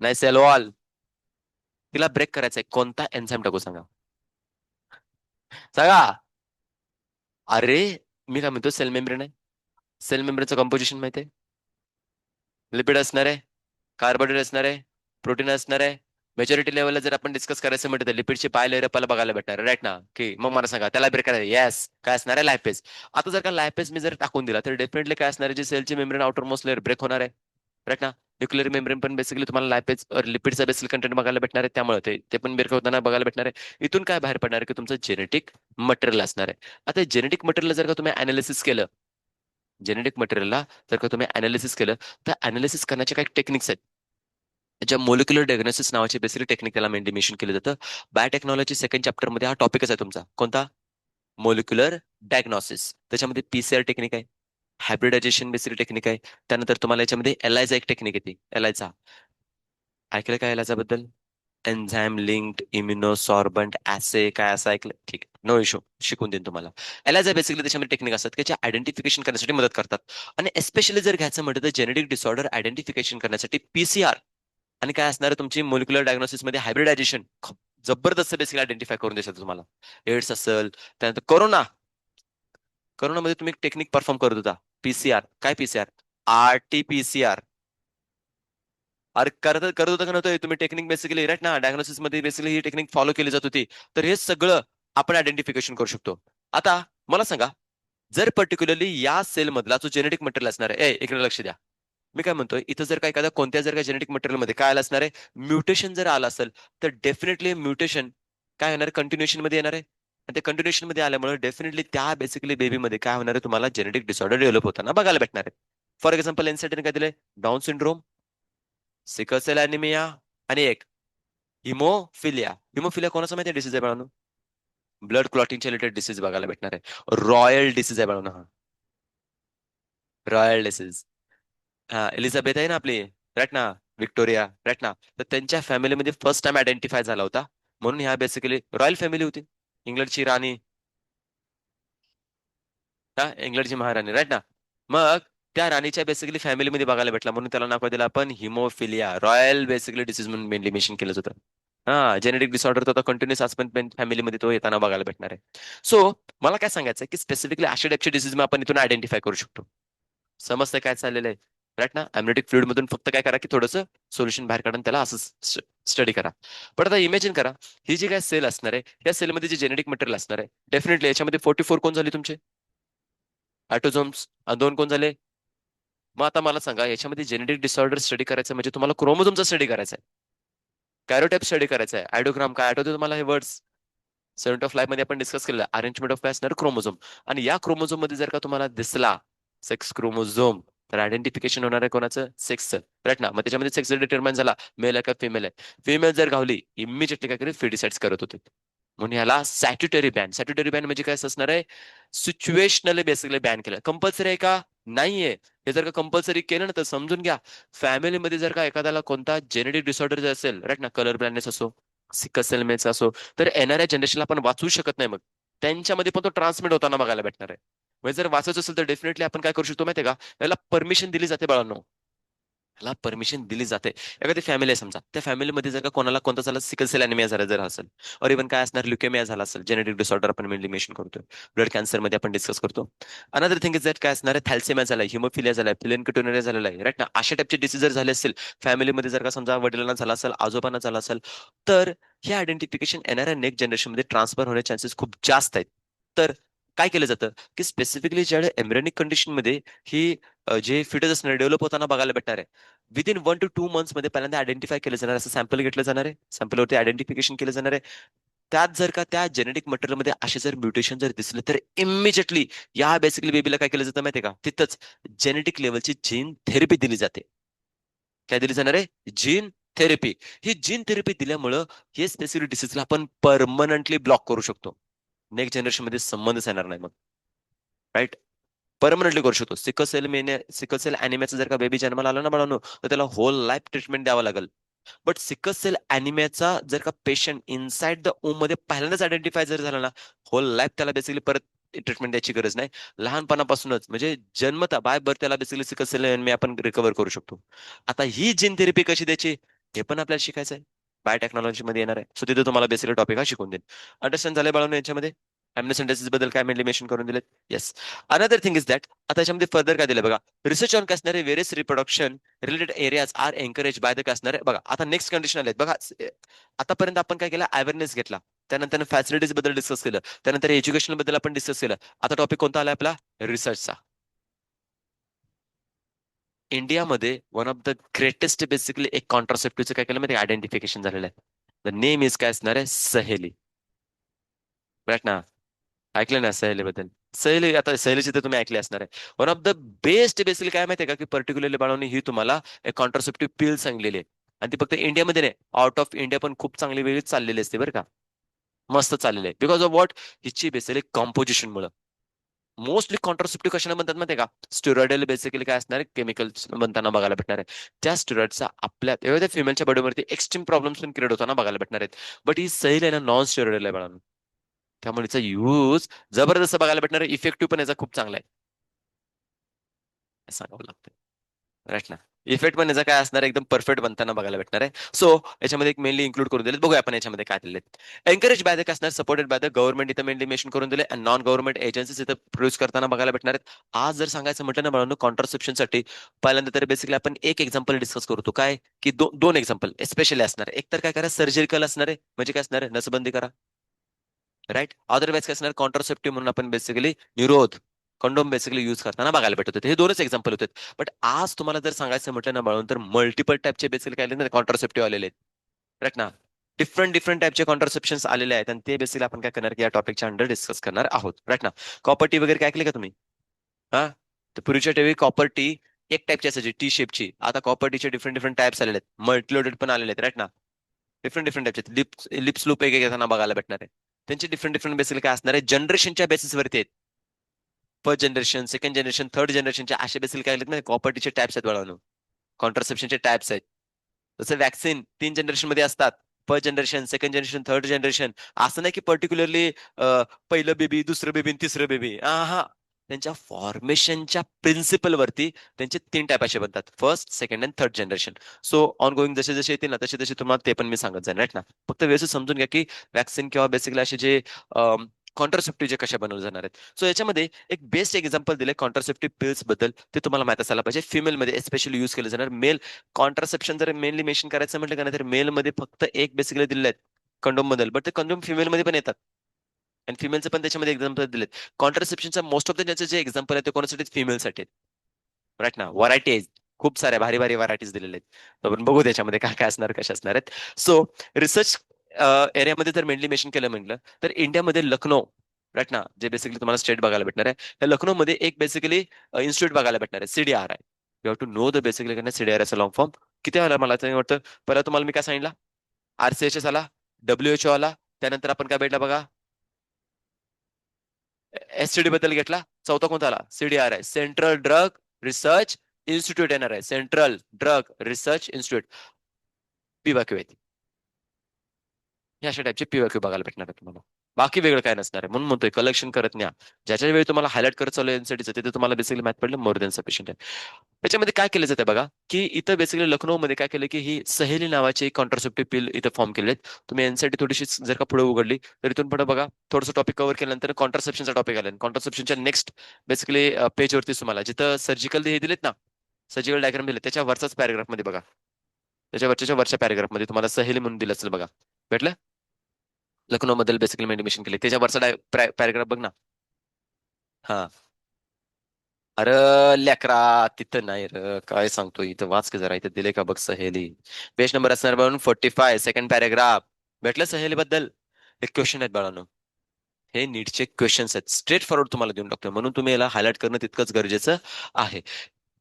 नाही, सेल वॉल. तिला ब्रेक करायचा आहे, कोणता एन्झाइम टाकू सांगा. सांगा. अरे, मी काय म्हणतो, सेल मेम्ब्रेन आहे. सेल मेम्ब्रेनचं कंपोजिशन माहिती आहे? लिपिड असणार आहे, कार्बोहायड्रेट असणार आहे, प्रोटीन असणार आहे. मेजॉरिटी लेवलला जर आपण डिस्कस करायचं म्हटलं तर लिपिडची पाय लेअर आपल्याला बघायला भेटणार, राईट ना. की मग मला सांगा त्याला ब्रेक करायचं, येस काय असणार आहे, लायपेज. आता जर का लायपेज मी जर टाकून दिला तर डेफिनेटली काय असणार आहे, जी सेलची membrane outer most layer break होणार आहे. राईट ना. न्यूक्लिअर मेम्ब्रेन पण बेसिकली तुम्हाला लायपेज लिपिडचा बेसिक कंटेंट बघायला भेटणार आहे, त्यामुळे ते पण ब्रेक होताना बघायला भेटणार आहे. इथून काय बाहेर पडणार आहे की तुमचं जेनेटिक मटेरियल असणार आहे. आता जेनेटिक मटेरियल जर का तुम्ही अनालिसिस केलं, जेनेटिक मटेरियलला जर का तुम्ही अनालिसिस केलं, तर अनालिसिस करण्याचे काही टेक्निक्स आहेत. ज्या मोलिक्युलर डायग्नोसिस नावाचे बेसिकली टेक्निक त्याला मेन्शन केलं जातं. बायोटेक्नॉलॉजी सेकंड चॅप्टर मध्ये हा टॉपिकच आहे तुमचा, कोणता? Molecular diagnosis. त्याच्यामध्ये पीसीआर टेक्निक आहे, हायब्रिडायझेशन बेसिक टेक्निक आहे. त्यानंतर तुम्हाला याच्यामध्ये एलायझा एक टेक्निक येते, एलायझा. ऐकलं काय एलायझा बद्दल? एन्झाइम लिंक्ड इम्युनोसॉर्बंट ऍसे, काय असं ऐकलं? ठीक आहे, नो इशू, शिकून देईन तुम्हाला. एलायझा बेसिकली त्याच्यामध्ये टेक्निक असतात की जे आयडेंटिफिकेशन करण्यासाठी मदत करतात. आणि एस्पेशली जर घ्यायचं म्हटलं तर जेनेटिक डिसऑर्डर आयडेंटिफिकेशन करण्यासाठी पीसीआर. आणि काय असणार आहे तुमची मोलिक्युलर डायग्नोसिस मध्ये हायब्रिडायझेशन खूप जबरदस्त बेसिकली आयडेंटिफाय करून देतात तुम्हाला. एड्स असेल, त्यानंतर कोरोना. कोरोनामध्ये तुम्ही टेक्निक परफॉर्म करत होता, पीसीआर. काय पीसीआर? आरटीपीसीआर. अरे करत होता का नव्हतं तुम्ही टेक्निक बेसिकली, राईट ना. डायग्नोसिस मध्ये बेसिकली ही टेक्निक फॉलो केली जात होती. तर हे सगळं आपण आयडेंटिफिकेशन करू शकतो. आता मला सांगा, जर पर्टिक्युलरली या सेल मधला जो जेनेटिक मटेरियल असणार आहे, इकडे लक्ष द्या. मी काय म्हणतोय, इथं जर का एखाद्या कोणत्या जर का जेनेटिक मटेरियल मध्ये काय आलं असणार आहे, म्युटेशन जर आलं असेल, तर डेफिनेटली म्युटेशन काय होणार, कंटिन्युएशन मध्ये येणार आहे. आणि ते कंटिन्युएशन मध्ये आल्यामुळे डेफिनेटली त्या बेसिकली बेबीमध्ये काय होणार आहे, तुम्हाला जेनेटिक डिसऑर्डर डेव्हलप होताना बघायला भेटणार आहे. फॉर एक्झाम्पल एनसाइटने काय दिलंय, Down syndrome, sickle cell anaemia, आणि एक हिमोफिलिया. हिमोफिलिया कोणाचा माहिती आहे डिसीज आहे बाळांनो? ब्लड क्लॉटिंगच्या रिलेटेड डिसीज बघायला भेटणार आहे. रॉयल डिसीज आहे बाळांनो हा. Royal disease. हा, एलिझाबेथ आहे ना आपली, राईट ना. विक्टोरिया, राईट ना. तर त्यांच्या फॅमिलीमध्ये फर्स्ट टाइम आयडेंटिफाय झाला होता. म्हणून ह्या बेसिकली रॉयल फॅमिली होती, इंग्लंडची राणी. हा, इंग्लंडची महाराणी, राईट ना. मग त्या राणीच्या बेसिकली फॅमिलीमध्ये बघायला भेटला, म्हणून त्याला नाव दिलं आपण हिमोफिलिया. रॉयल बेसिकली डिसीज म्हणून मेनली मेन्शन केलं होतं. हा, जेनेटिक डिसऑर्डर तो कंटिन्युअस आजपर्यंत फॅमिलीमध्ये तो येताना बघायला भेटणार आहे. सो मला काय सांगायचं की स्पेसिफिकली अशा टाईपचे डिसीज आपण इथून आयडेंटिफाय करू शकतो. समजतंय काय चाललेलं आहे, राईट ना. अम्युनिटिक फ्लुइड मधून फक्त काय करा की थोडंसं सोल्युशन बाहेर काढून त्याला असं स्टडी करा. पण आता इमॅजिन करा, ही जी काय सेल असणार आहे, या सेलमध्ये जे जेनेटिक मटेरियल असणार आहे, डेफिनेटली याच्यामध्ये 44 कोण झाले तुमचे ऑटोझोम्स, दोन कोण झाले. मग आता मला सांगा, याच्यामध्ये जेनेटिक डिसऑर्डर स्टडी करायचं म्हणजे तुम्हाला क्रोमोझोमचा स्टडी करायचा आहे, कॅरोटाइप स्टडी करायचा आहे. आयडोग्राम काय आठवते तुम्हाला, हे वर्ड्स सेव्हन्थ ऑफ लाईफ मध्ये आपण डिस्कस केलेलं, अरेंजमेंट ऑफ काय असणार, क्रोमोझोम. आणि या क्रोमोझोम मध्ये जर का तुम्हाला दिसला सेक्स क्रोमोझोम, तर आयडेंटिफिकेशन होणार आहे कोणाचं, सेक्सचं, राईट ना. मग त्याच्यामध्ये सेक्स डिटर्माइन झाला, मेल आहे का फिमेल आहे. फिमेल जर गावली, इमिजिएटली काय करेल, फिडिसाइड्स करत होते. म्हणून याला सॅट्युटरी बॅन. सॅट्युटरी बॅन म्हणजे काय असणार आहे, सिच्युएशनली बेसिकली बॅन केलं. कंपल्सरी आहे का, नाहीये. हे जर का कंपल्सरी केलं ना, तर समजून घ्या, फॅमिलीमध्ये जर का एखाद्याला कोणता जेनेटिक डिसऑर्डर जर असेल, राईट ना, कलर ब्लाइंडनेस असो, सिकल सेल असो, तर येणाऱ्या जनरेशनला आपण वाचवू शकत नाही. मग त्यांच्यामध्ये पण तो ट्रान्समिट होताना बघायला भेटणार आहे. म्हणजे जर वाचायचं असेल तर डेफिनेटली आपण काय करू शकतो माहितीये का, याला परमिशन दिली जाते बाळांनो. ह्याला परमिशन दिली जाते. एखादी फॅमिली आहे समजा, त्या फॅमिलीमध्ये जर का कोणाला कोणता झाला सिकल सेल अॅनिमिया झाला जर असेल, और इव्हन काय असणार ल्युकेमिया झाला असेल, जेनेटिक डिसऑर्डर आपण मेनली मेन्शन करतोय, ब्लड कॅन्सर मध्ये आपण डिस्कस करतो. अनदर थिंग इज दॅट काय असणार आहे, थॅल्सेमिया झाला, हिमोफिलिया झाला, फिलेनकिटोनुरिया झालेला आहे, राईट ना. अशा टाईपचे डिसीज जर झाले असेल फॅमिलीमध्ये, जर का समजा वडिलांना झाला असेल, आजोबांना झाला असेल, तर हे आयडेंटिफिकेशन येणाऱ्या नेक्स्ट जनरेशनमध्ये ट्रान्सफर होण्याचे चान्सेस खूप जास्त आहेत. तर काय केलं जातं की स्पेसिफिकली ज्यावेळेस एम्ब्रियोनिक कंडिशनमध्ये ही जे फिटस असणार डेव्हलप होताना बघायला भेटणार आहे, विदिन 1 to 2 months मध्ये पहिल्यांदा आयडेंटिफाय केलं जाणार, असं सॅम्पल घेतलं जाणार आहे, सॅम्पलवरती आयडेंटिफिकेशन केलं जाणार आहे. त्यात जर का त्या जेनेटिक मटेरियलमध्ये असे जर म्युटेशन जर दिसले, तर इमिजिएटली या बेसिकली बेबीला काय केलं जातं माहितीये का, तिथंच जेनेटिक लेवलची जीन थेरपी दिली जाते. काय दिली जाणार आहे, जीन थेरपी. ही जीन थेरपी दिल्यामुळं हे स्पेसिफिक डिसीजला आपण परमनंटली ब्लॉक करू शकतो. नेक्स्ट जनरेशन मध्ये संबंधच येणार नाही मग, राईट. परमनंटली करू शकतो. सिकल सेल अॅनिमियाचा जर का बेबी जन्माला आला ना बाळांनो, तर त्याला होल लाईफ ट्रीटमेंट द्यावं लागेल. बट सिकल सेल अॅनिमियाचा जर का पेशंट इनसाइड द ओम मध्ये पहिल्यांदाच आयडेंटिफाय जर झाला ना, होल लाईफ त्याला बेसिकली परत ट्रीटमेंट द्यायची गरज नाही. लहानपणापासूनच म्हणजे जन्मता बाय बर्थ त्याला बेसिकली सिकल सेल अॅनिमिया आपण रिकव्हर करू शकतो. आता ही जीन थेरपी कशी द्यायची हे पण आपल्याला शिकायचं आहे. बायोटेक्नॉलॉजी मध्ये येणार आहे. सो तिथे तुम्हाला बेसिकली टॉपिक हा शिकून देईन. अंडरस्टँड झालंय बाळांनो याच्यामध्ये? अॅम्नोसेंटेसिस बद्दल काय मेनली मेन्शन करून दिलेत? Yes. Another thing is that आता याच्यामध्ये फर्दर काय दिलं बघा, रिसर्च ऑन कसणारे various reproduction related areas are encouraged by the कसणारे. बघा आता नेक्स्ट कंडिशन आले बघा. आतापर्यंत आपण काय केलं, अवेअरनेस घेतला, त्यानंतर फॅसिलिटीज बद्दल डिस्कस केलं, त्यानंतर एज्युकेशन बद्दल आपण डिस्कस केलं. आता टॉपिक कोणता आला आपला, रिसर्चचा. इंडियामध्ये one of the greatest basically एक कॉन्ट्रासेप्टिव्हचं काय केलं माहिती, आयडेंटिफिकेशन झालेलं आहे. द नेम इज काय असणार आहे, सहेली. राईट ना. ऐकलं ना सहेलीबद्दल? सहेली, आता सहेलीची तर तुम्ही ऐकली असणार आहे. One of the best basically काय माहितीये का, की पर्टिक्युलरली बाळांनी ही तुम्हाला एक कॉन्ट्रासेप्टिव्ह पिल सांगलेली आहे. आणि ती फक्त इंडियामध्ये नाही, आउट ऑफ इंडिया पण खूप चांगली वेगळी चाललेली असते बरं का. मस्त चाललेली आहे. बिकॉज ऑफ व्हॉट, हिची बेसिकली कॉम्पोजिशन मुळे. मोस्टली कॉन्ट्रासेप्टिव्ह कशाने म्हणतात माहिती का, स्टेरॉइडल बेसिकली काय असणार आहे, केमिकल्स बनताना बघायला भेटणार आहे. त्या स्टेरॉइडचा आपल्या एखाद्या फिमेलच्या बॉडीवरती एक्स्ट्रीम प्रॉब्लेम्स पण क्रिएट होताना बघायला भेटणार आहेत. बट ही सैल आहे ना, नॉन स्टेरॉइडल आहे बाळांनो. त्यामुळे याचा यूज जबरदस्त बघायला भेटणार आहे. इफेक्टिव्ह पण याचा खूप चांगला आहे, असं सांगावं लागतं. राईट ना. इफेक्ट पण याचा काय असणार आहे, एकदम परफेक्ट बनताना बघायला भेटणार आहे. सो याच्यामध्ये एक मेनली इन्क्लूड करून दिले, बघूया आपण याच्यामध्ये काय दिले. एनकरेज बाय द काय असणार, सपोर्टेड बाय द गव्हर्नमेंट इथं मेनली मेन्शन करून दिले, आणि नॉन गव्हर्नमेंट एजन्सीज इथं प्रोड्यूस करताना बघायला भेटणार आहेत. आज जर सांगायचं म्हटलं ना बाळांनो, कॉन्ट्रासेप्शनसाठी पहिल्यांदा तर बेसिकली आपण एक एक्झाम्पल डिस्कस करतो, काय की दोन एक्झाम्पल स्पेशली असणार आहे. एक तर काय करा, सर्जिकल असणार आहे, म्हणजे काय असणार आहे, नसबंदी करा, राईट. अदरवाईज काय असणार, कॉन्ट्रासेप्टिव्ह म्हणून आपण बेसिकली निरोध, कंडोम बेसिकली युज करताना बघायला भेटत होते. हे दोनच एक्झाम्पल होते. बट आज तुम्हाला जर सांगायचं म्हटलं ना बाळून, तर मल्टिपल टाईपचे बेसिकली काय आले ना कॉन्ट्रासेप्टिव्ह आलेले आहेत, राईट ना. डिफरंट डिफरंट टाईपचे कॉन्ट्रासेप्शन आलेले आहेत, आणि ते बेसिकली आपण काय करणार की या टॉपिकच्या अंडर डिस्कस करणार आहोत, राईट ना. कॉपर टी वगैरे काय ऐकले का तुम्ही? हा. तर पूर्वीच्या टीव्ही कॉपर टी एक टाईपची असायची, टी शेपची. आता कॉपर टीचे डिफरंट डिफरंट टाइप्स आलेले आहेत, मल्टीलोडेड पण आलेले आहेत, राईट ना. डिफरंट डिफरंट टाईपचे लिप्स लूप एक येताना बघायला भेटणार आहे. त्यांचे डिफरंट डिफरंट बेसिकली काय असणार आहे, जनरेशनच्या बेसिसवरती आहेत. First generation, second generation, third जनरेशनचे असे बेसिकली काय आहेत ना, कॉपर्टीचे टाइप्स आहेत बाळांनो. कॉन्ट्रासेप्शनचे टाइप्स आहेत. जसं वॅक्सिन 3 जनरेशन मध्ये असतात, first generation, second generation, third generation. असं नाही की पर्टिक्युलरली पहिलं बेबी, दुसरं बेबी, तिसरं बेबी. हा. त्यांच्या फॉर्मेशनच्या प्रिन्सिपल वरती त्यांचे 3 टाईप असे बनतात, first, second and third generation. So on going जसे जसे येतील ना, तसे तसे तुम्हाला ते पण मी सांगत जाईन, राईट ना. फक्त व्यवस्थित समजून घ्या की वॅक्सिन किंवा बेसिकली असे जे कॉन्ट्रासेप्टिव्ह जे कशा बनवले जाणार आहेत. सो याच्यामध्ये एक बेस्ट एक्झाम्पल दिले कॉन्ट्रासेप्टिव्ह पिल्स बद्दल, ते तुम्हाला माहित असायला पाहिजे. फिमेलमध्ये स्पेशली युज केलं जाणार. मेल कॉन्ट्रासेप्शन जर मेनली मेन्शन करायचं म्हटलं का नाही, तर मेलमध्ये फक्त एक बेसिकली दिले आहेत कंडोम बद्दल, बट ते कंडोम फिमेलमध्ये पण येतात, आणि फिमेलचं पण त्याच्यामध्ये एक्झाम्पल दिलेत. कॉन्ट्रासेप्शनचा मोस्ट ऑफ द ज्यांचे जे एक्झाम्पल आहे ते कोणासाठी, फिमेलसाठी, राईट ना. व्हरायटी आहे, खूप साऱ्या भारी भारी व्हरायटीज दिलेले आहेत. तर आपण बघू त्याच्यामध्ये काय काय असणार, कशा असणार आहेत. सो रिसर्च एरियामध्ये जर मेनली मेन्शन केलं म्हटलं, तर इंडियामध्ये लखनौ, राईट ना, जे बेसिकली तुम्हाला स्टेट बघायला भेटणार आहे. त्या लखनौमध्ये एक बेसिकली इन्स्टिट्यूट बघायला भेटणार आहे, सीडीआर आहे. You have to know the basically काय सीडीआर एस लॉंग फॉर्म. किती आला मला तर वाटतं, पहिला तुम्हाला मी काय सांगितलं, आरसीएचएस आला, WHO आला, त्यानंतर आपण काय भेटला बघा, एससीडी बद्दल घेतला, चौथा कोणता आला, सीडीआर आहे, सेंट्रल ड्रग रिसर्च इन्स्टिट्यूट येणार आहे, central drug research institute. PYQ आहे, ह्या अशा टाईपचे पीवायक्यू बघायला भेटणार आहे तुम्हाला. बाकी वेगळं काय नसणार आहे. म्हणून म्हणतोय कलेक्शन करत न्या. ज्याच्या वेळी तुम्हाला हायलाइट करत चालू एनसीटीचं तिथे तुम्हाला बेसिकली मॅथ पडलं मोर दॅन सफिशियंट आहे. त्याच्यामध्ये काय केलं जातं बघा, की इथं बेसिकली लखनौमध्ये काय केलं, की ही सहेली नावाची एक कॉन्ट्रासेप्टिव्ह पिल इथं फॉर्म केले आहेत. तुम्ही एनसीटी थोडीशी जर का पुढे उघडली तर इथून पुढे बघा, थोडंसं टॉपिक कव्हर केल्यानंतर कॉन्ट्रासेप्शनचा टॉपिक आला. कॉन्ट्रासेप्शनच्या नेक्स्ट बेसिकली पेजवरती तुम्हाला जिथं सर्जिकल हे दिलेत ना, सर्जिकल डायग्राम दिले त्याच्या वरचाच पॅराग्राफ मध्ये बघा, त्याच्या वरच्या पॅराग्राफ मध्ये तुम्हाला सहेली म्हणून दिलं असेल बघा, भेटलं. लखनौ मधील बेसिकली मेडिमेशन केले त्याच्या वरचा पॅराग्राफ बघ ना. हा. अरे लेकरा, तिथं नाही र, काय सांगतो इथं, वाच की जरा, इथं दिले का बघ सहेली. पेज नंबर असणार म्हणून 45 सेकंड पॅराग्राफ. भेटलं सहेली बद्दल. एक क्वेश्चन आहेत बाळांनो. हे नीटचे क्वेश्चन्स आहेत, स्ट्रेट फॉरवर्ड तुम्हाला देऊन टाकतोय, म्हणून तुम्ही याला हायलाइट करणं तितकंच गरजेचं आहे.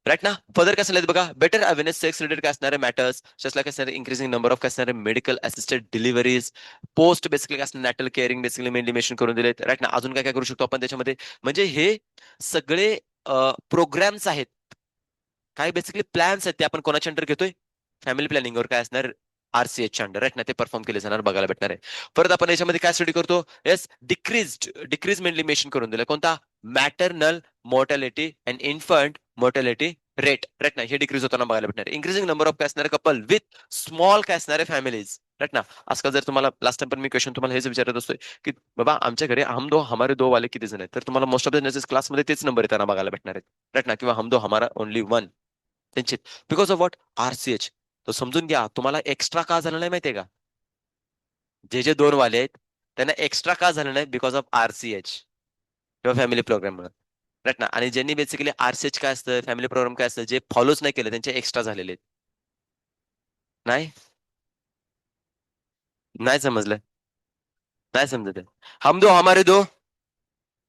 राईट ना. फर्दर काय सांगितलं बघा, बेटर अवेअरनेस सेक्स रिलेटेड काय असणारे मॅटर्स, जसला काय असणारे इंक्रीजिंग नंबर ऑफ काय असणारे medical assisted deliveries, post basically काय असणार नॅटल केअरिंग बेसिकली मेंटेनेशन करून दिलेत. राईट ना. अजून काय काय करू शकतो आपण त्याच्यामध्ये, म्हणजे हे सगळे प्रोग्राम्स आहेत, काही बेसिकली प्लॅन्स आहेत, ते आपण कोणाच्या अंडर घेतोय, फॅमिली प्लॅनिंगवर काय असणार, आरसीएच अंडर. राईट ना. ते परफॉर्म केले जाणार बघायला भेटणार आहे. परत आपण याच्यामध्ये काय स्टडी करतो, येस डिक्रीज मेंटेनेशन करून दिलं, कोणता, maternal mortality and infant mortality rate. Right ना. हे डिक्रीज होताना बघायला भेटणार. इंक्रीजिंग नंबर ऑफ काय असणारे कपल विथ स्मॉल काय असणारे फॅमिलीज. राईट ना. आजकाल जर तुम्हाला लास्ट टाइम पण मी क्वेश्चन तुम्हाला हेच विचारत असतोय, की बाबा आमच्या घरी हम दो हमारे दो वाले किती जण आहेत, तर तुम्हाला मोस्ट ऑफ द क्लासमध्ये तेच नंबर येताना बघायला भेटणार आहेत. राईट ना. किंवा हम दो हमारा ओनली वन, त्यांचे, बिकॉज ऑफ व्हॉट, आरसीएच. तर समजून घ्या, तुम्हाला एक्स्ट्रा का झालं नाही माहितीये का, जे जे दोन वाले आहेत त्यांना एक्स्ट्रा का झालं नाही, बिकॉज ऑफ आरसीएच किंवा फॅमिली प्रोग्राम. राईट ना. आणि ज्यांनी बेसिकली आरसीएच काय असतं, फॅमिली प्रोग्राम काय असतं, जे फॉलोच नाही केले त्यांचे एक्स्ट्रा झालेले आहेत. नाही, नाही समजलं, नाही समजत आहे. हम दो हमारे दो.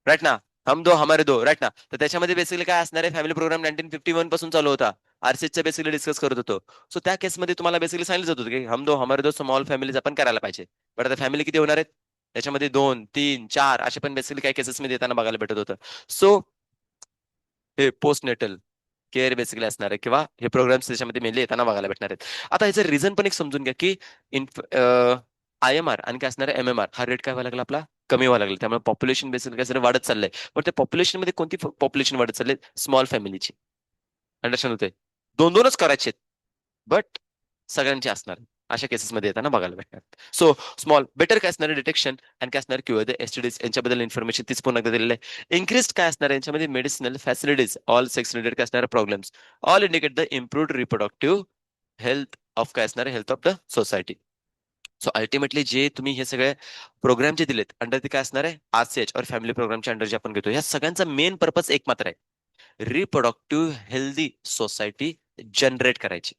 राईट ना. हम दो हमारे दो. राईट ना. तर त्याच्यामध्ये बेसिकली काय असणार आहे, फॅमिली प्रोग्राम 1951 पासून चालू होता. आरसीएचचा बेसिकली डिस्कस करत होतो. सो त्या केसमध्ये तुम्हाला बेसिकली सांगितलं जात होतं की हम दो हमारे दो स्मॉल फॅमिलीज आपण करायला पाहिजे. बट आता फॅमिली किती होणार आहेत, त्याच्यामध्ये 2 3 4 असे पण बेसिकली काही केसेसमध्ये येताना बघायला भेटत होतं. सो हे पोस्ट नेटल केअर बेसिकली असणार आहे, किंवा हे प्रोग्राम्स त्याच्यामध्ये मेनली येताना बघायला भेटणार आहेत. आता ह्याचं रिझन पण एक समजून घ्या, की IMR आणि काय असणार आहे MMR, हा रेट काय व्हायला लागला आपला, कमी व्हायला लागला. त्यामुळे पॉप्युलेशन बेसिकली काय सर वाढत चाललंय. पण त्या पॉप्युलेशन मध्ये कोणती पॉप्युलेशन वाढत चालले, स्मॉल फॅमिलीची. अंडरस्टँड होते. दोन दोनच करायचे, बट सगळ्यांचे असणार, अशा केसेसमध्ये येताना बघायला भेटणार. सो स्मॉल बेटर काय असणार डिटेक्शन अँड काय असणार क्युअर द एसटीडीज, यांच्याबद्दल इन्फॉर्मेशन तीच पुन्हा एकदा दिलेलं आहे. इन्क्रीज काय असणार यांच्यामध्ये medicinal facilities, all sex related काय असणार problems, all indicate the improved reproductive health of काय असणार health of the society. So ultimately जे तुम्ही हे सगळे प्रोग्राम जे दिलेत अंडर ते काय असणार आहे, आरसीएच और फॅमिली प्रोग्रामच्या अंडर जे आपण घेतो, या सगळ्यांचा मेन पर्पज एक मात्र आहे, रिप्रोडक्टिव्ह हेल्दी सोसायटी जनरेट करायची,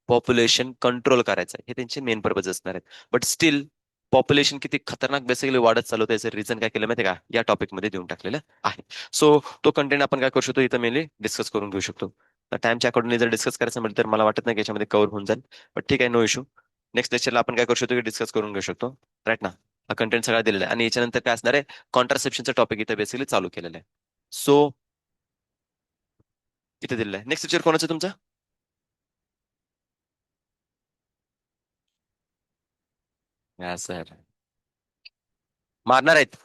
पॉप्युलेशन कंट्रोल करायचं, हे त्यांचे मेन पर्पज असणार आहेत. बट स्टील पॉप्युलेशन किती खतरनाक बेसिकली वाढत चालवतं, याचं रिझन काय केलं माहिती का, या टॉपिक मध्ये देऊन टाकलेलं आहे. सो तो कंटेंट आपण काय करू शकतो, इथं मेनली डिस्कस करून घेऊ शकतो. टाइमच्या अकॉर्डिंगली जर डिस्कस करायचं म्हटलं तर मला वाटत नाही की याच्यामध्ये कव्हर होऊन जाईल. बट ठीक आहे, नो इशू. नेक्स्ट लेक्चरला आपण काय करू शकतो की डिस्कस करून घेऊ शकतो. राईट ना. हा कंटेंट सगळा दिलेला आहे, आणि याच्यानंतर काय असणार आहे, कॉन्ट्रासेप्शनचा टॉपिक इथं बेसिकली चालू केलेलं आहे. सो इथे दिलेलं आहे. नेक्स्ट लेक्चर कोणाचं तुमचं, सर मारणार आहेत.